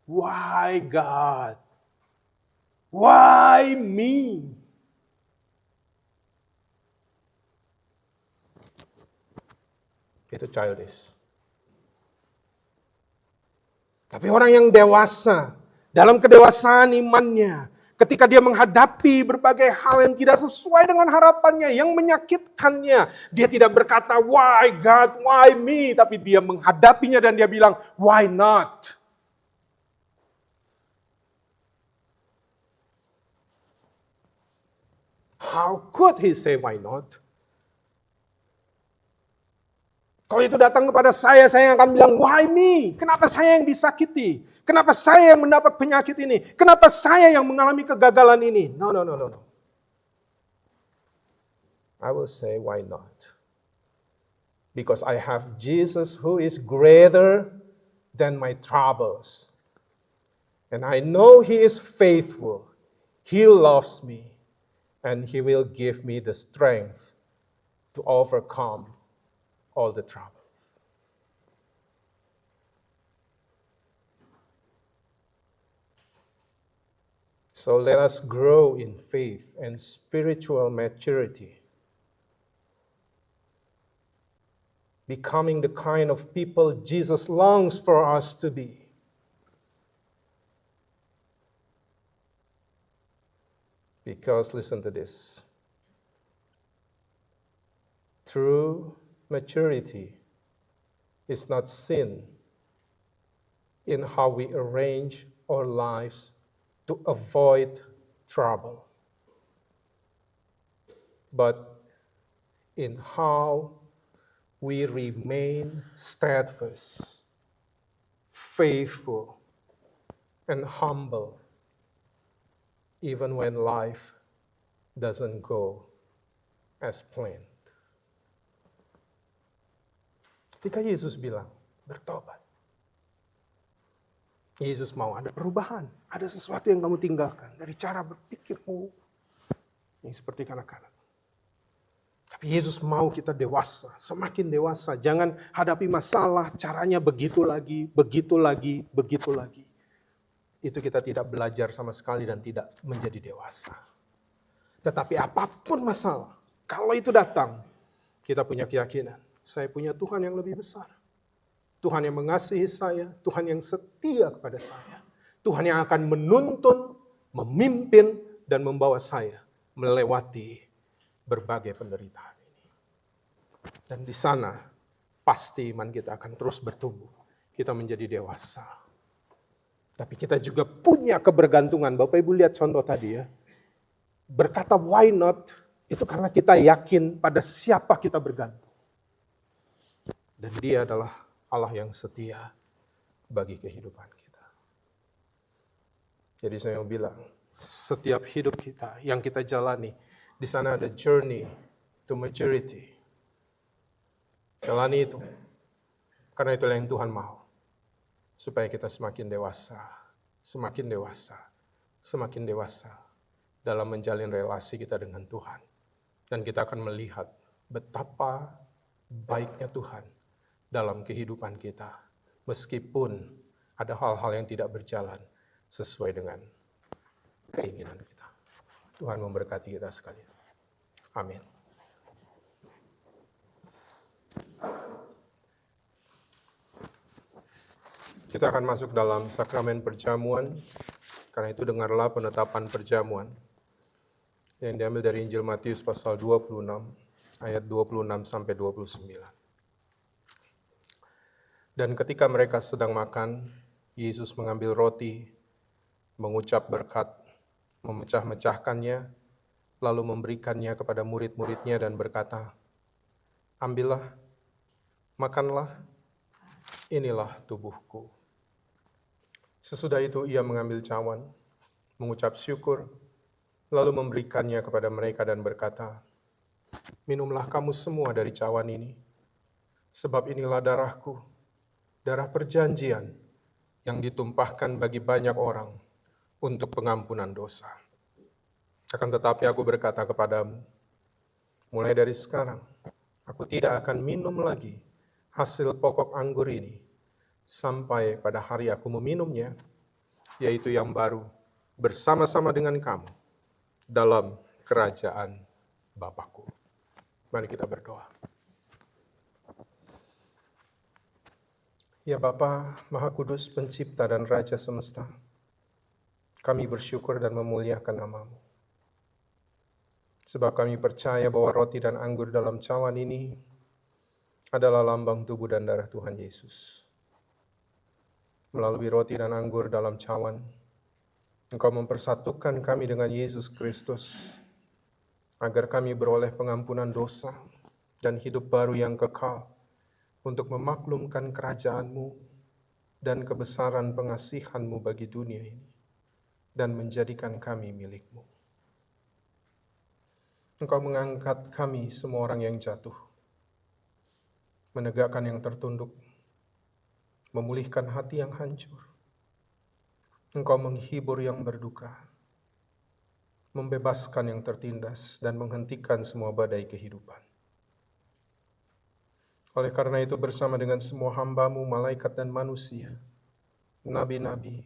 "Why God? Why me?" Itu childish. Tapi orang yang dewasa, dalam kedewasaan imannya, ketika dia menghadapi berbagai hal yang tidak sesuai dengan harapannya, yang menyakitkannya, dia tidak berkata, why God, why me? Tapi dia menghadapinya dan dia bilang, why not? How could he say why not? Kalau itu datang kepada saya akan bilang, why me? Kenapa saya yang disakiti? Kenapa saya yang mendapat penyakit ini? Kenapa saya yang mengalami kegagalan ini? No. I will say, why not? Because I have Jesus who is greater than my troubles. And I know He is faithful. He loves me. And He will give me the strength to overcome all the troubles. So let us grow in faith and spiritual maturity, becoming the kind of people Jesus longs for us to be. Because listen to this. True maturity is not seen in how we arrange our lives to avoid trouble, but in how we remain steadfast, faithful, and humble, even when life doesn't go as planned. Ketika Yesus bilang, bertobat. Yesus mau ada perubahan. Ada sesuatu yang kamu tinggalkan dari cara berpikirmu yang seperti kanak-kanak. Tapi Yesus mau kita dewasa, semakin dewasa. Jangan hadapi masalah, caranya begitu lagi, begitu lagi, begitu lagi. Itu kita tidak belajar sama sekali dan tidak menjadi dewasa. Tetapi apapun masalah, kalau itu datang, kita punya keyakinan. Saya punya Tuhan yang lebih besar. Tuhan yang mengasihi saya, Tuhan yang setia kepada saya. Tuhan yang akan menuntun, memimpin, dan membawa saya melewati berbagai penderitaan ini. Dan di sana, pasti iman kita akan terus bertumbuh. Kita menjadi dewasa. Tapi kita juga punya kebergantungan. Bapak Ibu lihat contoh tadi ya. Berkata why not, itu karena kita yakin pada siapa kita bergantung. Dan Dia adalah Allah yang setia bagi kehidupan kita. Jadi saya mau bilang, setiap hidup kita yang kita jalani, di sana ada journey to maturity. Jalani itu. Karena itulah yang Tuhan mau. Supaya kita semakin dewasa, semakin dewasa, semakin dewasa dalam menjalin relasi kita dengan Tuhan. Dan kita akan melihat betapa baiknya Tuhan dalam kehidupan kita, meskipun ada hal-hal yang tidak berjalan sesuai dengan keinginan kita. Tuhan memberkati kita sekalian. Amin. Kita akan masuk dalam sakramen perjamuan, karena itu dengarlah penetapan perjamuan yang diambil dari Injil Matius pasal 26, ayat 26 sampai 29. Dan ketika mereka sedang makan, Yesus mengambil roti, mengucap berkat, memecah-mecahkannya, lalu memberikannya kepada murid-muridnya dan berkata, ambillah, makanlah, inilah tubuhku. Sesudah itu ia mengambil cawan, mengucap syukur, lalu memberikannya kepada mereka dan berkata, minumlah kamu semua dari cawan ini, sebab inilah darahku, darah perjanjian yang ditumpahkan bagi banyak orang untuk pengampunan dosa. Akan tetapi aku berkata kepadamu, mulai dari sekarang, aku tidak akan minum lagi hasil pokok anggur ini, sampai pada hari aku meminumnya, yaitu yang baru, bersama-sama dengan kamu, dalam kerajaan Bapa-Ku. Mari kita berdoa. Ya Bapa, Maha Kudus, Pencipta dan Raja semesta, kami bersyukur dan memuliakan nama-Mu. Sebab kami percaya bahwa roti dan anggur dalam cawan ini adalah lambang tubuh dan darah Tuhan Yesus. Melalui roti dan anggur dalam cawan, Engkau mempersatukan kami dengan Yesus Kristus, agar kami beroleh pengampunan dosa dan hidup baru yang kekal, untuk memaklumkan kerajaan-Mu dan kebesaran pengasihan-Mu bagi dunia ini, dan menjadikan kami milik-Mu. Engkau mengangkat kami semua orang yang jatuh, menegakkan yang tertunduk, memulihkan hati yang hancur. Engkau menghibur yang berduka, membebaskan yang tertindas, dan menghentikan semua badai kehidupan. Oleh karena itu, bersama dengan semua hamba-Mu, malaikat dan manusia, nabi-nabi,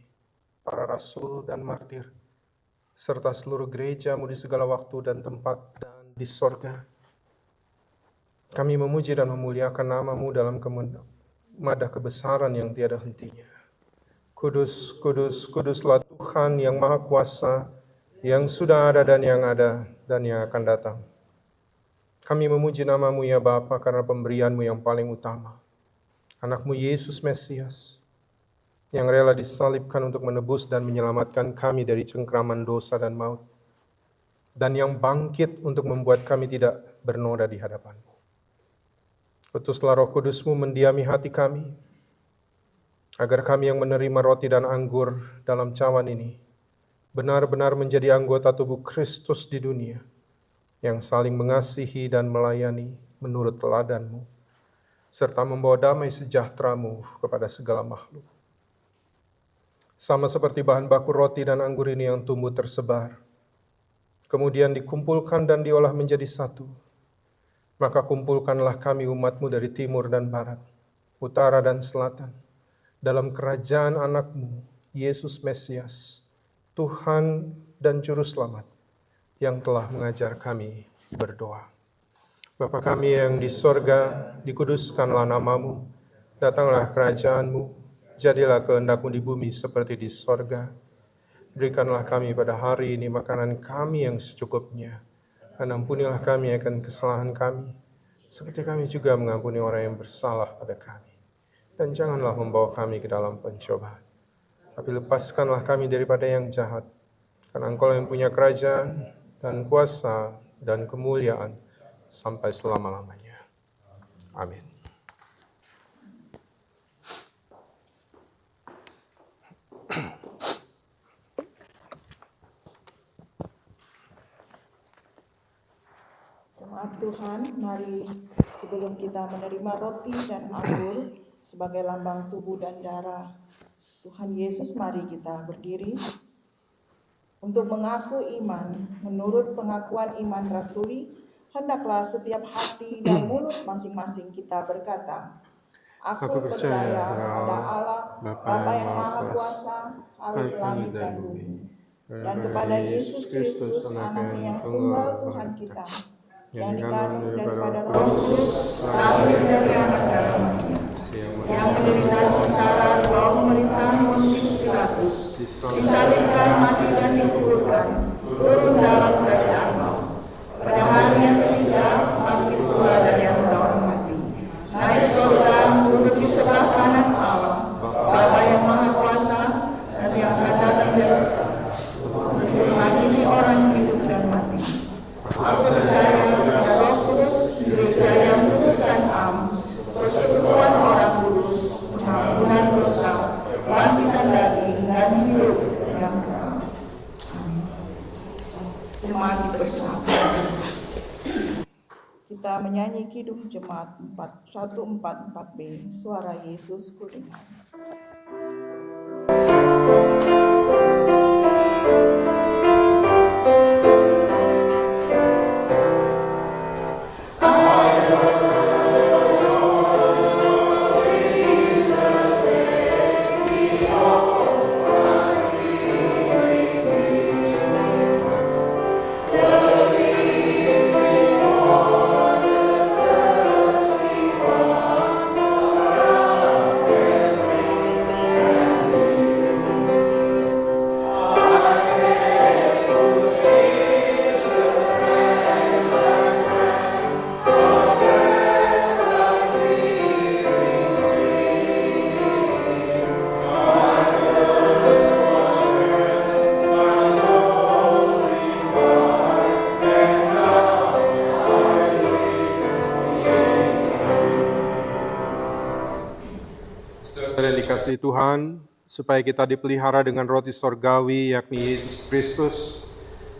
para rasul dan martir, serta seluruh gereja-Mu di segala waktu dan tempat dan di sorga, kami memuji dan memuliakan nama-Mu dalam madah kebesaran yang tiada hentinya. Kudus, kudus, kuduslah Tuhan yang Maha Kuasa, yang sudah ada dan yang akan datang. Kami memuji nama-Mu ya Bapa karena pemberian-Mu yang paling utama, anak-Mu Yesus Mesias, yang rela disalibkan untuk menebus dan menyelamatkan kami dari cengkraman dosa dan maut, dan yang bangkit untuk membuat kami tidak bernoda di hadapan-Mu. Utuslah Roh Kudus-Mu mendiami hati kami, agar kami yang menerima roti dan anggur dalam cawan ini benar-benar menjadi anggota tubuh Kristus di dunia, yang saling mengasihi dan melayani menurut teladan-Mu, serta membawa damai sejahtera-Mu kepada segala makhluk. Sama seperti bahan baku roti dan anggur ini yang tumbuh tersebar, kemudian dikumpulkan dan diolah menjadi satu, maka kumpulkanlah kami umat-Mu dari timur dan barat, utara dan selatan, dalam kerajaan anak-Mu, Yesus Mesias, Tuhan dan Juru Selamat, yang telah mengajar kami berdoa. Bapa kami yang di sorga, dikuduskanlah nama-Mu, datanglah kerajaan-Mu, jadilah kehendak-Mu di bumi seperti di sorga. Berikanlah kami pada hari ini makanan kami yang secukupnya, dan ampunilah kami akan kesalahan kami, seperti kami juga mengampuni orang yang bersalah pada kami. Dan janganlah membawa kami ke dalam pencobaan, tapi lepaskanlah kami daripada yang jahat, karena Engkau yang punya kerajaan, dan kuasa, dan kemuliaan, sampai selama-lamanya. Amin. Jemaat Tuhan, mari sebelum kita menerima roti dan anggur sebagai lambang tubuh dan darah Tuhan Yesus, mari kita berdiri untuk mengaku iman. Menurut pengakuan iman rasuli, hendaklah setiap hati dan mulut masing-masing kita berkata, Aku percaya pada Allah, Bapa yang Maha Kuasa, Khalik langit dan bumi, dan kepada Yesus Kristus, Anaknya yang tunggal Tuhan kita, yang dikandung daripada Roh Kudus, lahir dari anak darah Maria, yang menderita sengsara di bawah pemerintahan Pontius Pilatus, disalibkan, mati dan dikuburkan, turun dalam kerajaan maut. Pada hari yang ketiga, bangkit pula dari antara orang mati, naik surga, duduk di sebelah kanan Allah, Bapa yang Maha Kuasa, dan yang akan datang dari surga, untuk mengadili orang hidup dan mati. Aku percaya pada Roh Kudus, gereja yang kudus dan am, persekutuan orang kudus, pengampunan dosa, bangkitan daging, dan hidup yang kekal. Amin. Jemaat bersama. Kita menyanyi Kidung Jemaat 144B, Suara Yesus Kudengar. Amen. kasih Tuhan, supaya kita dipelihara dengan roti sorgawi, yakni Yesus Kristus,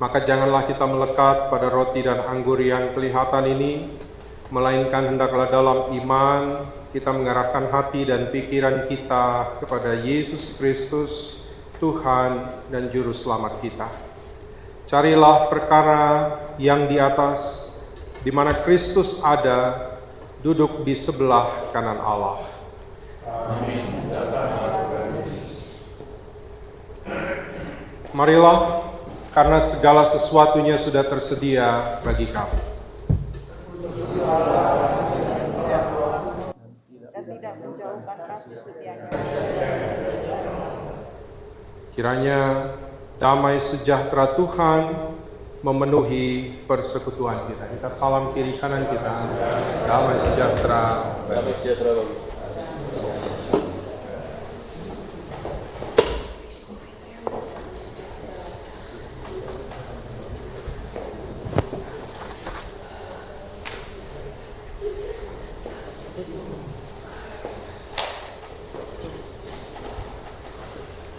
maka janganlah kita melekat pada roti dan anggur yang kelihatan ini, melainkan hendaklah dalam iman kita mengarahkan hati dan pikiran kita kepada Yesus Kristus, Tuhan dan Juru Selamat kita. Carilah perkara yang di atas, di mana Kristus ada, duduk di sebelah kanan Allah. Amin. Marilah, karena segala sesuatunya sudah tersedia bagi kami. Dan tidak menjauhkan kasih setianya. Kiranya damai sejahtera Tuhan memenuhi persekutuan kita. Kita salam kiri kanan kita. Damai sejahtera. Damai sejahtera bagi.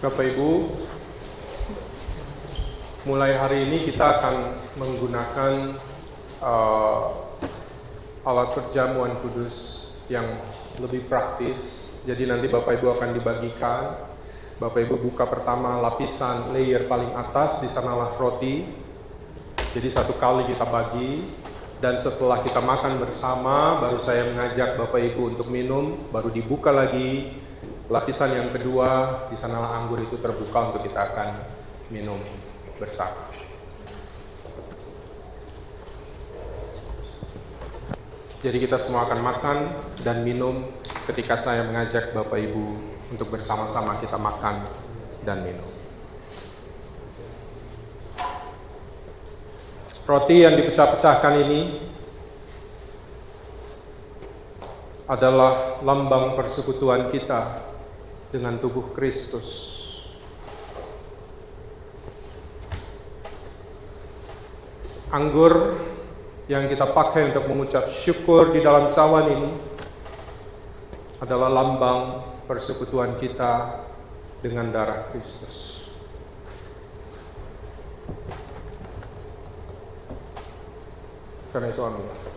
Bapak Ibu, mulai hari ini kita akan menggunakan alat perjamuan kudus yang lebih praktis. Jadi nanti Bapak Ibu akan dibagikan. Bapak Ibu buka pertama lapisan layer paling atas, di sanalah roti. Jadi satu kali kita bagi, dan setelah kita makan bersama, baru saya mengajak Bapak Ibu untuk minum, baru dibuka lagi. Lapisan yang kedua, di sanalah anggur itu terbuka untuk kita akan minum bersama. Jadi kita semua akan makan dan minum ketika saya mengajak Bapak Ibu untuk bersama-sama kita makan dan minum. Roti yang dipecah-pecahkan ini adalah lambang persekutuan kita dengan tubuh Kristus. Anggur yang kita pakai untuk mengucap syukur di dalam cawan ini adalah lambang persekutuan kita dengan darah Kristus. Karena itu amin.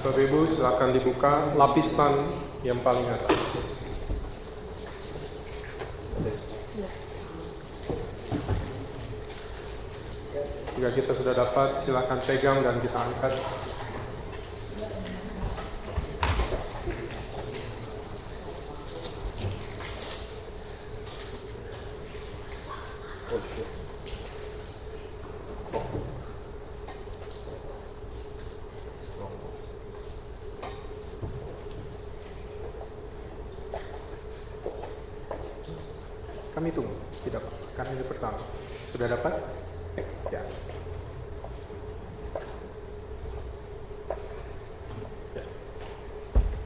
Bapak Ibu silakan dibuka lapisan yang paling atas. Jika kita sudah dapat, silakan pegang dan kita angkat. Kami tunggu, tidak Pak, karena ini pertama. Sudah dapat? Ya.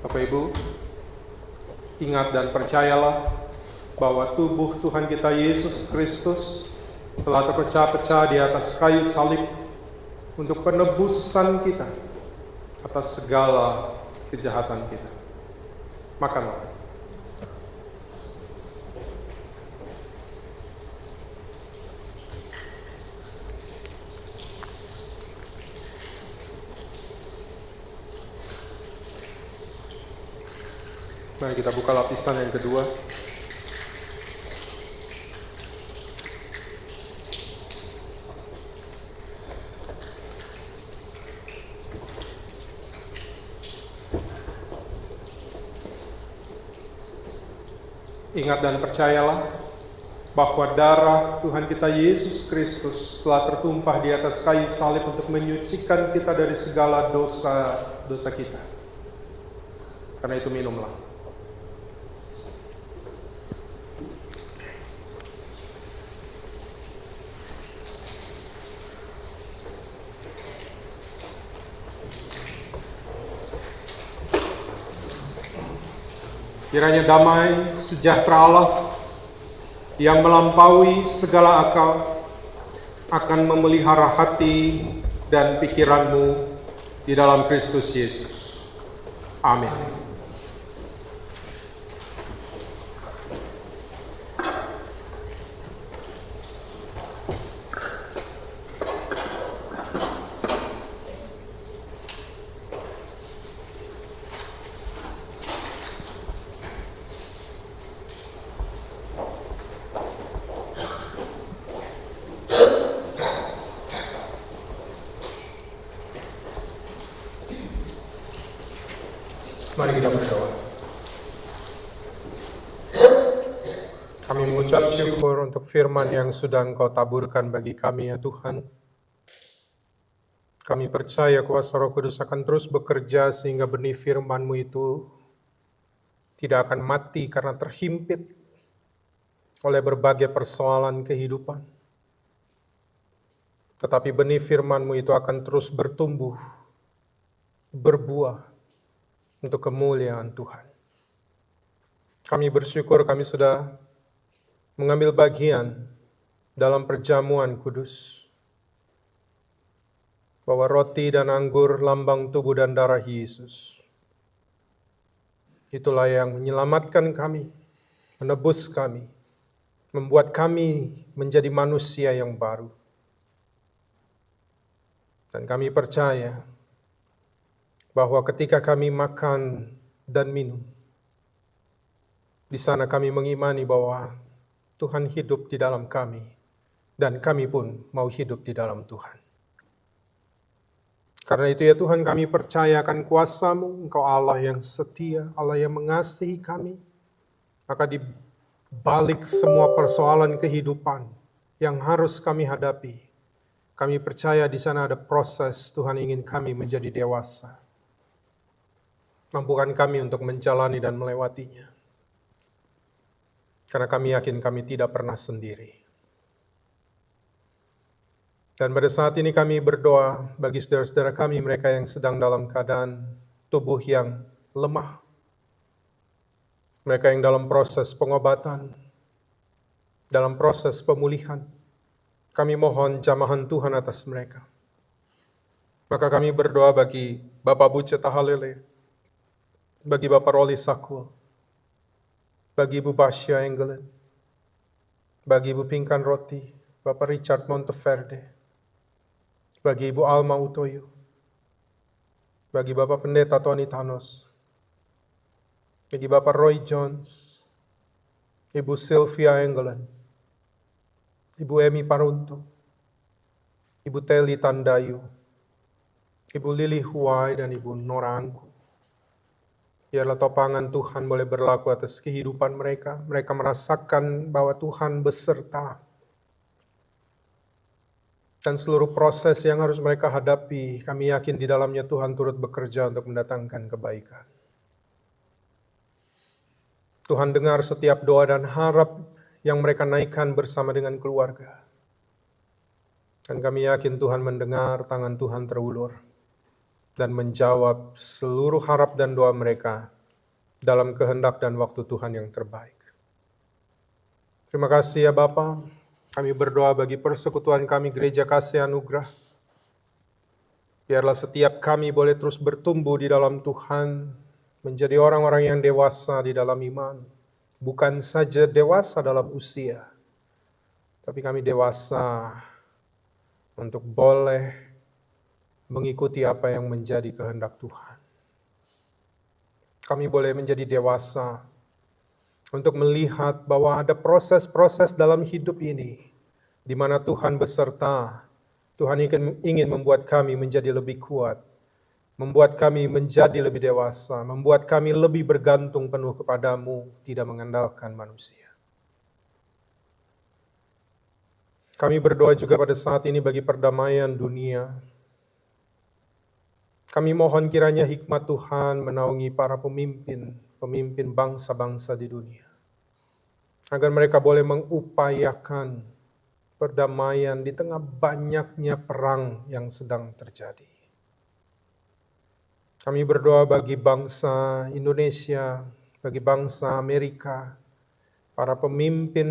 Bapak Ibu, ingat dan percayalah bahwa tubuh Tuhan kita Yesus Kristus telah terpecah-pecah di atas kayu salib untuk penebusan kita atas segala kejahatan kita. Makanlah. Mari kita buka lapisan yang kedua. Ingat dan percayalah bahwa darah Tuhan kita Yesus Kristus telah tertumpah di atas kayu salib untuk menyucikan kita dari segala dosa kita. Karena itu minumlah. Kiranya damai sejahtera Allah yang melampaui segala akal akan memelihara hati dan pikiranmu di dalam Kristus Yesus. Amin. Mari kita berdoa. Kami mengucap syukur untuk firman yang sudah Engkau taburkan bagi kami ya Tuhan. Kami percaya kuasa Roh Kudus akan terus bekerja sehingga benih firman-Mu itu tidak akan mati karena terhimpit oleh berbagai persoalan kehidupan. Tetapi benih firman-Mu itu akan terus bertumbuh, berbuah, untuk kemuliaan Tuhan. Kami bersyukur kami sudah mengambil bagian dalam perjamuan kudus, bahwa roti dan anggur lambang tubuh dan darah Yesus. Itulah yang menyelamatkan kami, menebus kami, membuat kami menjadi manusia yang baru. Dan kami percaya bahwa ketika kami makan dan minum, di sana kami mengimani bahwa Tuhan hidup di dalam kami, dan kami pun mau hidup di dalam Tuhan. Karena itu ya Tuhan, kami percaya akan kuasa-Mu, Engkau Allah yang setia, Allah yang mengasihi kami. Maka di balik semua persoalan kehidupan yang harus kami hadapi, kami percaya di sana ada proses Tuhan ingin kami menjadi dewasa. Mampukan kami untuk menjalani dan melewatinya. Karena kami yakin kami tidak pernah sendiri. Dan pada saat ini kami berdoa bagi saudara-saudara kami, mereka yang sedang dalam keadaan tubuh yang lemah. Mereka yang dalam proses pengobatan, dalam proses pemulihan. Kami mohon jamahan Tuhan atas mereka. Maka kami berdoa bagi Bapak Buce Tahalele, bagi Bapak Roli Sakul, bagi Ibu Basya Enggelen, bagi Ibu Pinkan Roti, Bapak Richard Monteverde, bagi Ibu Alma Utoyo, bagi Bapak Pendeta Tony Thanos, bagi Bapak Roy Jones, Ibu Sylvia Engelen, Ibu Emi Paruntu, Ibu Teli Tandayu, Ibu Lili Huai, dan Ibu Nora Angku. Biarlah topangan Tuhan boleh berlaku atas kehidupan mereka. Mereka merasakan bahwa Tuhan beserta. Dan seluruh proses yang harus mereka hadapi, kami yakin di dalamnya Tuhan turut bekerja untuk mendatangkan kebaikan. Tuhan dengar setiap doa dan harap yang mereka naikkan bersama dengan keluarga. Dan kami yakin Tuhan mendengar, tangan Tuhan terulur dan menjawab seluruh harap dan doa mereka dalam kehendak dan waktu Tuhan yang terbaik. Terima kasih ya Bapa. Kami berdoa bagi persekutuan kami Gereja Kasih Anugerah. Biarlah setiap kami boleh terus bertumbuh di dalam Tuhan, menjadi orang-orang yang dewasa di dalam iman. Bukan saja dewasa dalam usia, tapi kami dewasa untuk boleh mengikuti apa yang menjadi kehendak Tuhan. Kami boleh menjadi dewasa untuk melihat bahwa ada proses-proses dalam hidup ini di mana Tuhan beserta. Tuhan ingin membuat kami menjadi lebih kuat, membuat kami menjadi lebih dewasa, membuat kami lebih bergantung penuh kepadamu, tidak mengandalkan manusia. Kami berdoa juga pada saat ini bagi perdamaian dunia. Kami mohon kiranya hikmat Tuhan menaungi para pemimpin bangsa-bangsa di dunia, agar mereka boleh mengupayakan perdamaian di tengah banyaknya perang yang sedang terjadi. Kami berdoa bagi bangsa Indonesia, bagi bangsa Amerika, para pemimpin.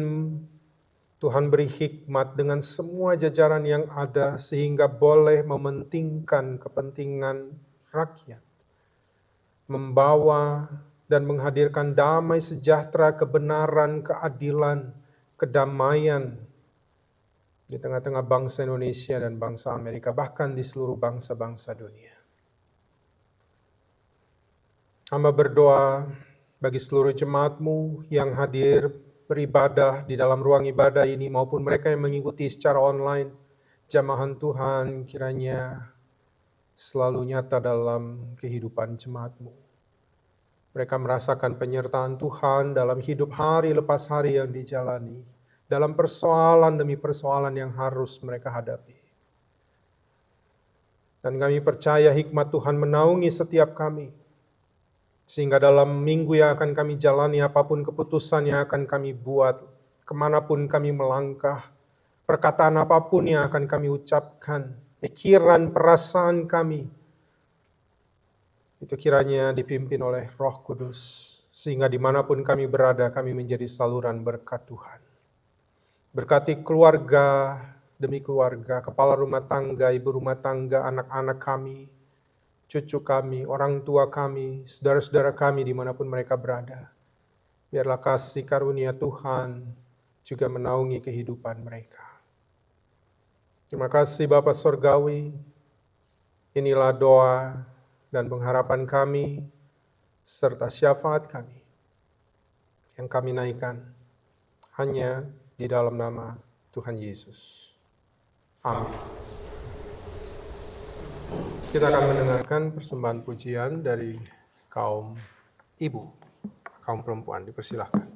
Tuhan beri hikmat dengan semua jajaran yang ada sehingga boleh mementingkan kepentingan rakyat, membawa dan menghadirkan damai sejahtera, kebenaran, keadilan, kedamaian di tengah-tengah bangsa Indonesia dan bangsa Amerika, bahkan di seluruh bangsa-bangsa dunia. Hamba berdoa bagi seluruh jemaat-Mu yang hadir beribadah di dalam ruang ibadah ini maupun mereka yang mengikuti secara online. Jamahan Tuhan kiranya selalu nyata dalam kehidupan jemaat-Mu. Mereka merasakan penyertaan Tuhan dalam hidup hari lepas hari yang dijalani, dalam persoalan demi persoalan yang harus mereka hadapi. Dan kami percaya hikmat Tuhan menaungi setiap kami, sehingga dalam minggu yang akan kami jalani, apapun keputusan yang akan kami buat, kemanapun kami melangkah, perkataan apapun yang akan kami ucapkan, pikiran, perasaan kami, itu kiranya dipimpin oleh Roh Kudus, sehingga dimanapun kami berada, kami menjadi saluran berkat Tuhan. Berkati keluarga demi keluarga, kepala rumah tangga, ibu rumah tangga, anak-anak kami, cucu kami, orang tua kami, saudara-saudara kami dimanapun mereka berada. Biarlah kasih karunia Tuhan juga menaungi kehidupan mereka. Terima kasih Bapa Sorgawi. Inilah doa dan pengharapan kami serta syafaat kami yang kami naikkan hanya di dalam nama Tuhan Yesus. Amin. Kita akan mendengarkan persembahan pujian dari kaum ibu, kaum perempuan. Dipersilahkan.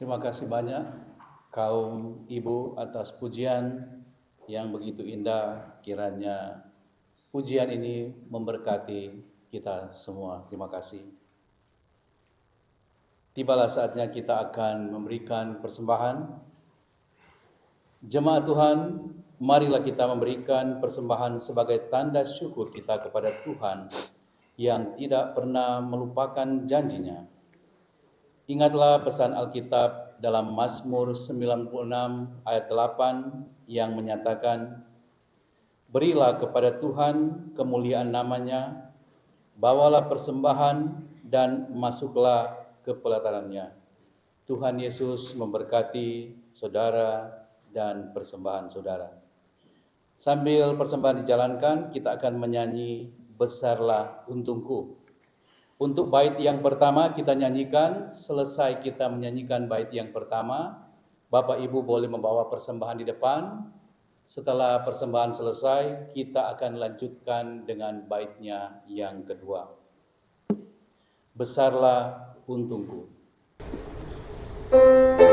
Terima kasih banyak kaum ibu atas pujian yang begitu indah. Kiranya pujian ini memberkati kita semua. Terima kasih. Tibalah saatnya kita akan memberikan persembahan. Jemaat Tuhan, marilah kita memberikan persembahan sebagai tanda syukur kita kepada Tuhan yang tidak pernah melupakan janjinya. Ingatlah pesan Alkitab dalam Mazmur 96 ayat 8 yang menyatakan, berilah kepada Tuhan kemuliaan namanya, bawalah persembahan dan masuklah ke pelatarannya. Tuhan Yesus memberkati saudara dan persembahan saudara. Sambil persembahan dijalankan, kita akan menyanyi Besarlah Untungku. Untuk bait yang pertama kita nyanyikan, selesai kita menyanyikan bait yang pertama, Bapak Ibu boleh membawa persembahan di depan. Setelah persembahan selesai, kita akan lanjutkan dengan baitnya yang kedua. Besarlah untungku. Meskipun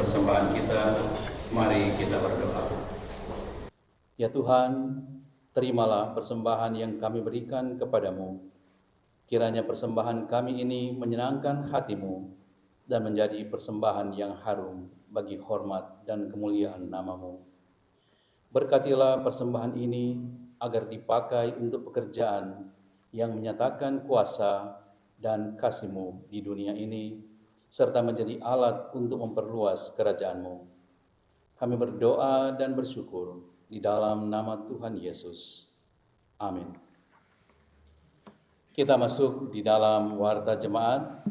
persembahan kita. Mari kita berdoa. Ya Tuhan, terimalah persembahan yang kami berikan kepadamu. Kiranya persembahan kami ini menyenangkan hatimu dan menjadi persembahan yang harum bagi hormat dan kemuliaan namamu. Berkatilah persembahan ini agar dipakai untuk pekerjaan yang menyatakan kuasa dan kasih-Mu di dunia ini, serta menjadi alat untuk memperluas kerajaan-Mu. Kami berdoa dan bersyukur di dalam nama Tuhan Yesus. Amin. Kita masuk di dalam warta jemaat.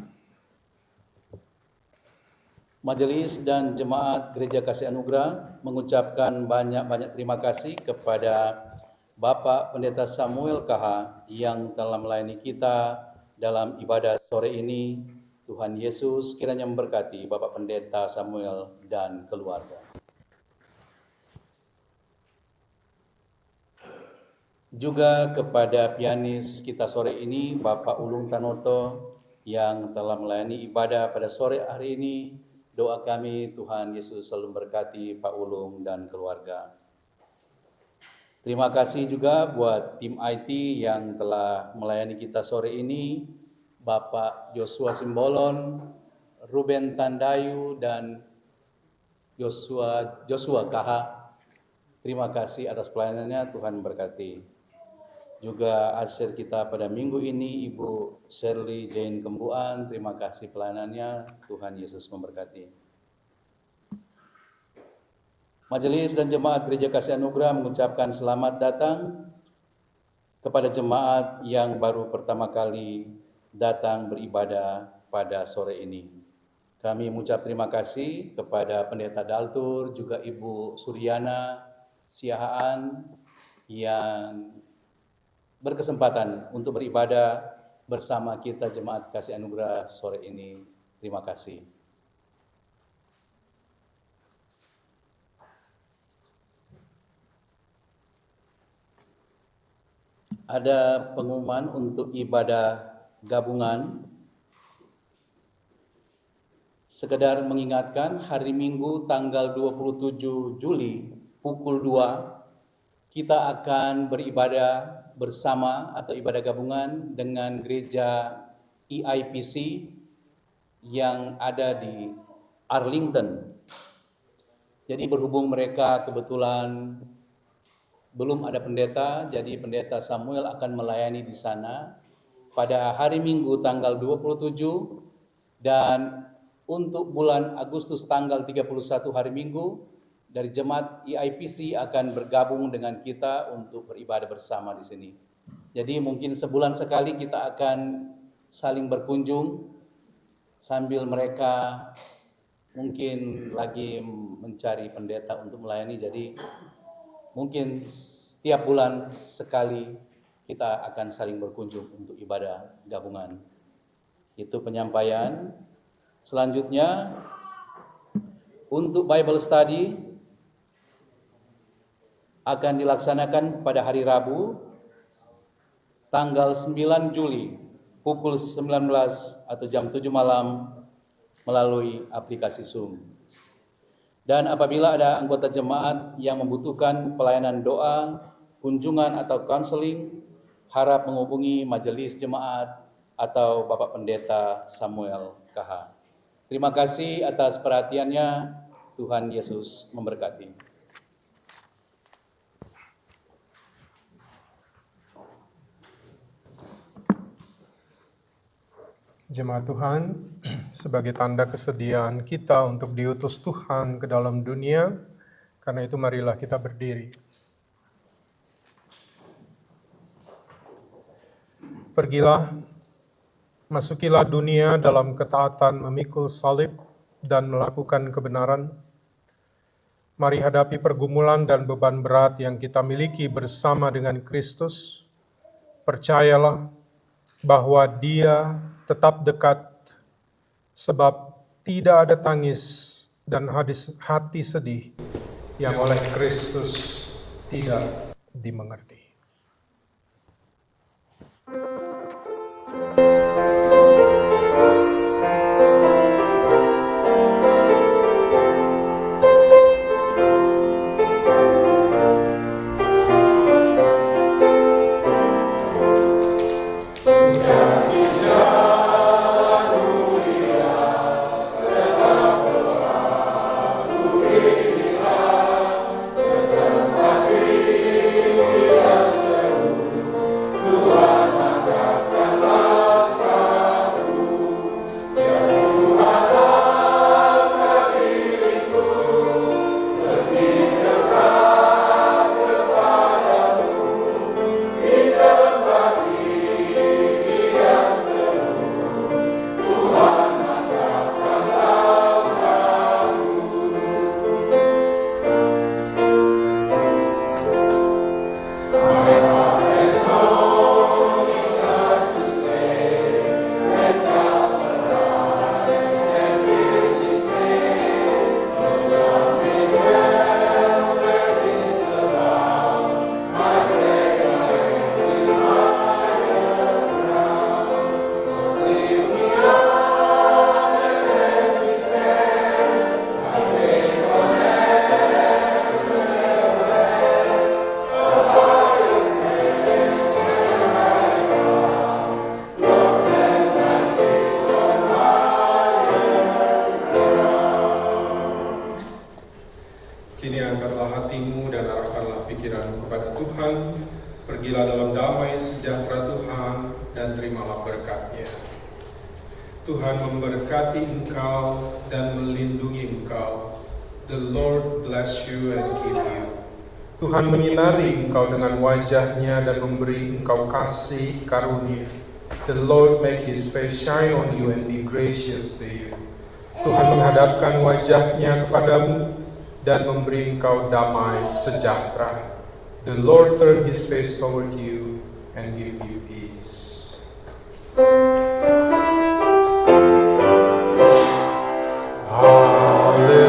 Majelis dan Jemaat Gereja Kasih Anugerah mengucapkan banyak-banyak terima kasih kepada Bapak Pendeta Samuel KH yang telah melayani kita dalam ibadah sore ini. Tuhan Yesus kiranya memberkati Bapak Pendeta Samuel dan keluarga. Juga kepada pianis kita sore ini, Bapak Ulung Tanoto yang telah melayani ibadah pada sore hari ini. Doa kami, Tuhan Yesus selalu memberkati Pak Ulung dan keluarga. Terima kasih juga buat tim IT yang telah melayani kita sore ini, Bapak Joshua Simbolon, Ruben Tandayu, dan Joshua KH. Terima kasih atas pelayanannya, Tuhan memberkati. Juga asir kita pada minggu ini, Ibu Shirley Jane Kembuan, terima kasih pelayanannya, Tuhan Yesus memberkati. Majelis dan Jemaat Gereja Kasih Anugerah mengucapkan selamat datang kepada jemaat yang baru pertama kali datang beribadah pada sore ini. Kami mengucap terima kasih kepada Pendeta Daltur, juga Ibu Suryana Siahaan yang berkesempatan untuk beribadah bersama kita Jemaat Kasih Anugerah sore ini. Terima kasih. Ada pengumuman untuk ibadah gabungan. Sekedar mengingatkan, hari Minggu tanggal 27 Juli pukul 2 kita akan beribadah bersama atau ibadah gabungan dengan gereja EIPC yang ada di Arlington. Jadi berhubung mereka kebetulan belum ada pendeta, jadi Pendeta Samuel akan melayani di sana pada hari Minggu tanggal 27 dan untuk bulan Agustus tanggal 31 hari Minggu dari Jemaat EIPC akan bergabung dengan kita untuk beribadah bersama di sini. Jadi mungkin sebulan sekali kita akan saling berkunjung sambil mereka mungkin lagi mencari pendeta untuk melayani. Jadi mungkin setiap bulan sekali kita akan saling berkunjung untuk ibadah gabungan. Itu penyampaian. Selanjutnya untuk Bible Study akan dilaksanakan pada hari Rabu tanggal 9 Juli pukul 19 atau jam 7 malam melalui aplikasi Zoom. Dan apabila ada anggota jemaat yang membutuhkan pelayanan doa, kunjungan atau konseling, harap menghubungi majelis jemaat atau Bapak Pendeta Samuel KH. Terima kasih atas perhatiannya. Tuhan Yesus memberkati. Jemaat Tuhan, sebagai tanda kesediaan kita untuk diutus Tuhan ke dalam dunia, karena itu marilah kita berdiri. Pergilah, masukilah dunia dalam ketaatan memikul salib dan melakukan kebenaran. Mari hadapi pergumulan dan beban berat yang kita miliki bersama dengan Kristus. Percayalah bahwa Dia tetap dekat, sebab tidak ada tangis dan hati sedih yang oleh Kristus tidak dimengerti. Kini angkatlah hatimu dan arahkanlah pikiranmu kepada Tuhan. Pergilah dalam damai sejahtera Tuhan dan terimalah berkat-Nya. Tuhan memberkati engkau dan melindungi engkau. The Lord bless you and keep you. Tuhan menyinari engkau dengan wajah-Nya dan memberi engkau kasih karunia. The Lord make His face shine on you and be gracious to you. Tuhan menghadapkan wajah-Nya kepadamu dan memberi engkau damai sejahtera. The Lord turn His face toward you and give you peace. Hallelujah.